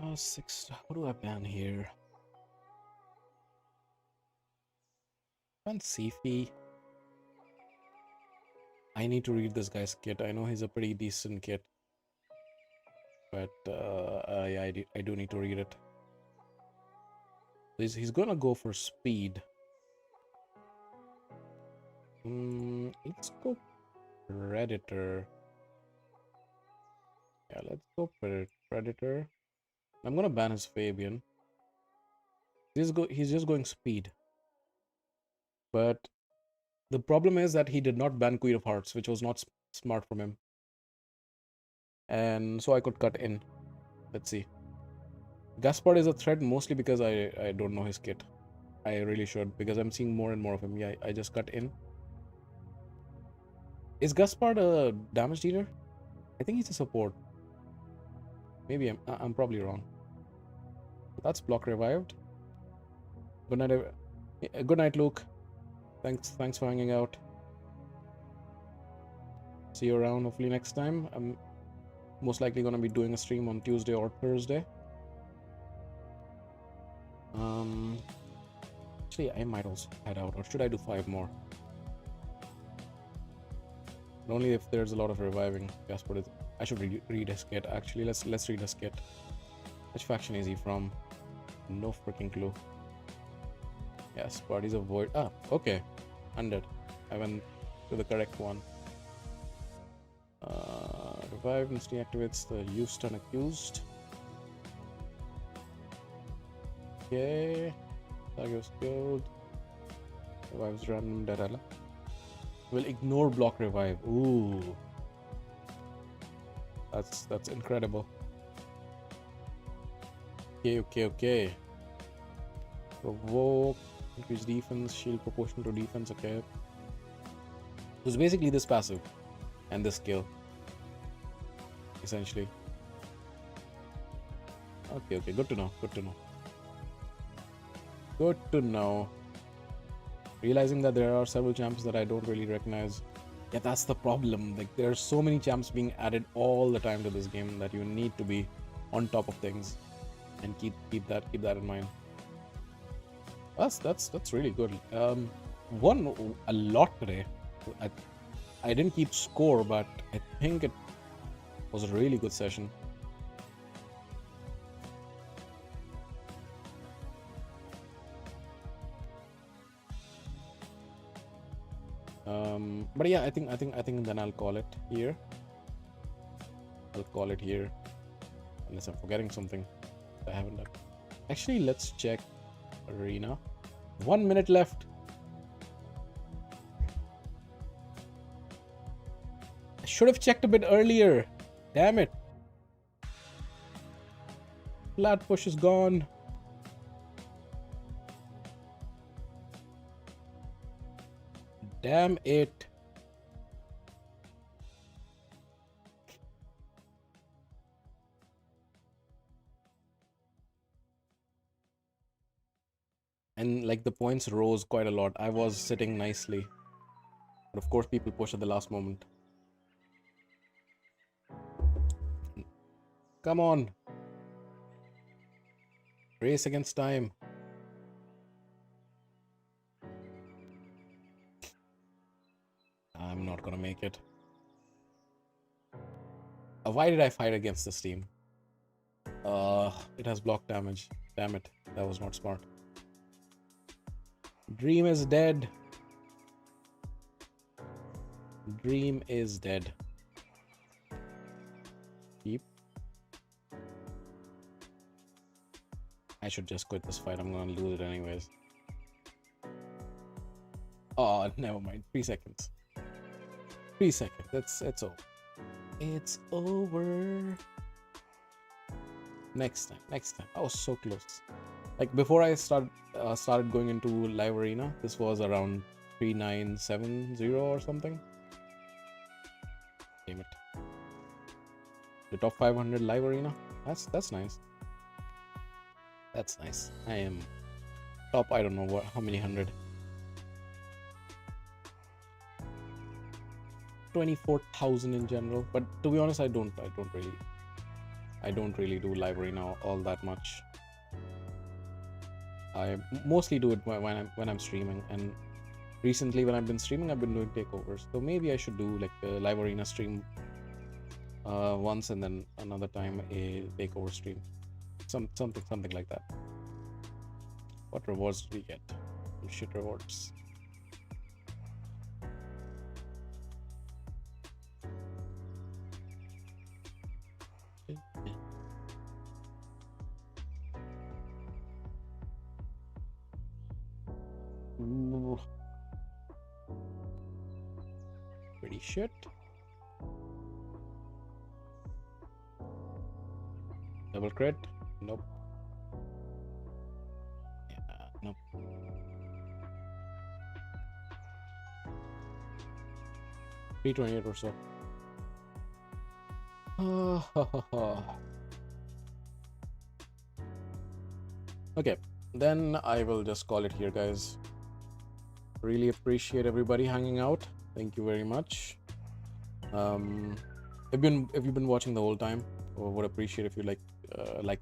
Oh, 6. What do I ban here? Ban Sifi. I need to read this guy's kit. I know he's a pretty decent kit, but I do need to read it. He's gonna go for speed. Let's go Predator. Yeah, let's go Predator. I'm gonna ban his Fabian. He's just going speed. But the problem is that he did not ban Queen of Hearts, which was not smart from him. And so I could cut in. Let's see. Gaspard is a threat mostly because I don't know his kit. I really should, because I'm seeing more and more of him. Yeah, I just cut in. Is Gaspard a damage dealer? I think he's a support. Maybe I'm probably wrong. That's block revived. Good night. Good night, Luke. Thanks for hanging out. See you around hopefully next time. I'm most likely gonna be doing a stream on Tuesday or Thursday. Actually, I might also head out, or should I do 5 more? But only if there's a lot of reviving. Gaspard, I should read his kit. Actually, let's read his kit. Which faction is he from? No freaking clue. Yes, Parties of Void. Ah, okay. 100. I went to the correct one. Revive instantly activates the used and accused. Okay. Target skilled. Revives random data. Will ignore block revive. Ooh. That's incredible. Okay. Provoke. Increase defense. Shield proportional to defense. Okay. So it's basically this passive and this skill. Essentially. Okay. Good to know. Realizing that there are several champs that I don't really recognize. Yeah, that's the problem. Like, there are so many champs being added all the time to this game that you need to be on top of things and keep that in mind. That's really good. Won a lot today. I didn't keep score, but I think it was a really good session. But yeah, I think then I'll call it here. Unless I'm forgetting something I haven't done. Actually, let's check arena. 1 minute left. I should have checked a bit earlier. Damn it. Flat push is gone. Damn it. And like the points rose quite a lot. I was sitting nicely. But of course people push at the last moment. Come on. Race against time. I'm not gonna make it. Why did I fight against this team? It has block damage. Damn it. That was not smart. Dream is dead. Dream is dead. Keep. I should just quit this fight. I'm gonna lose it anyways. Oh, never mind. 3 seconds. 3 seconds. It's over. It's over. Next time. I was so close. Like before I started going into live arena, this was around 3970 or something. Damn it. The top 500 live arena. That's nice. That's nice. I am top, I don't know how many hundred. 24,000 in general, but to be honest, I don't really do live arena all that much. I mostly do it when I'm streaming, and recently when I've been streaming, I've been doing takeovers. So maybe I should do like a live arena stream once, and then another time a takeover stream, something like that. What rewards do we get? Shit rewards. Ooh. Pretty shit. Double crit? Nope. Yeah, nope. 328 or so. Okay, then I will just call it here, guys. Really appreciate everybody hanging out. Thank you very much. If you've been watching the whole time, or would appreciate if you like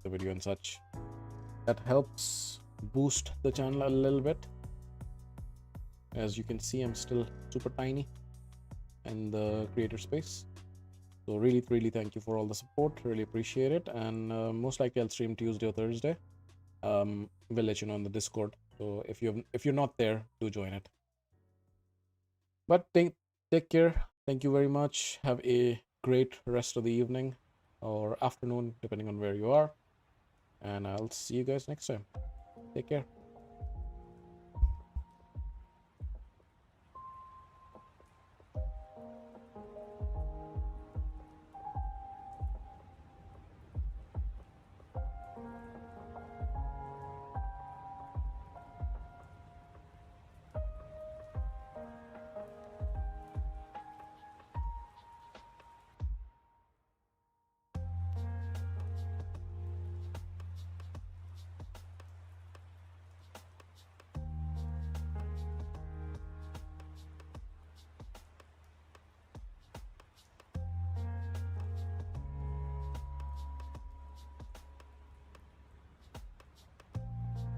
the video and such. That helps boost the channel a little bit. As you can see, I'm still super tiny in the creator space. So really thank you for all the support. Really appreciate it. And most likely I'll stream Tuesday or Thursday. We'll let you know on the Discord. So if you're not there, do join it. But take care. Thank you very much. Have a great rest of the evening or afternoon, depending on where you are. And I'll see you guys next time. Take care.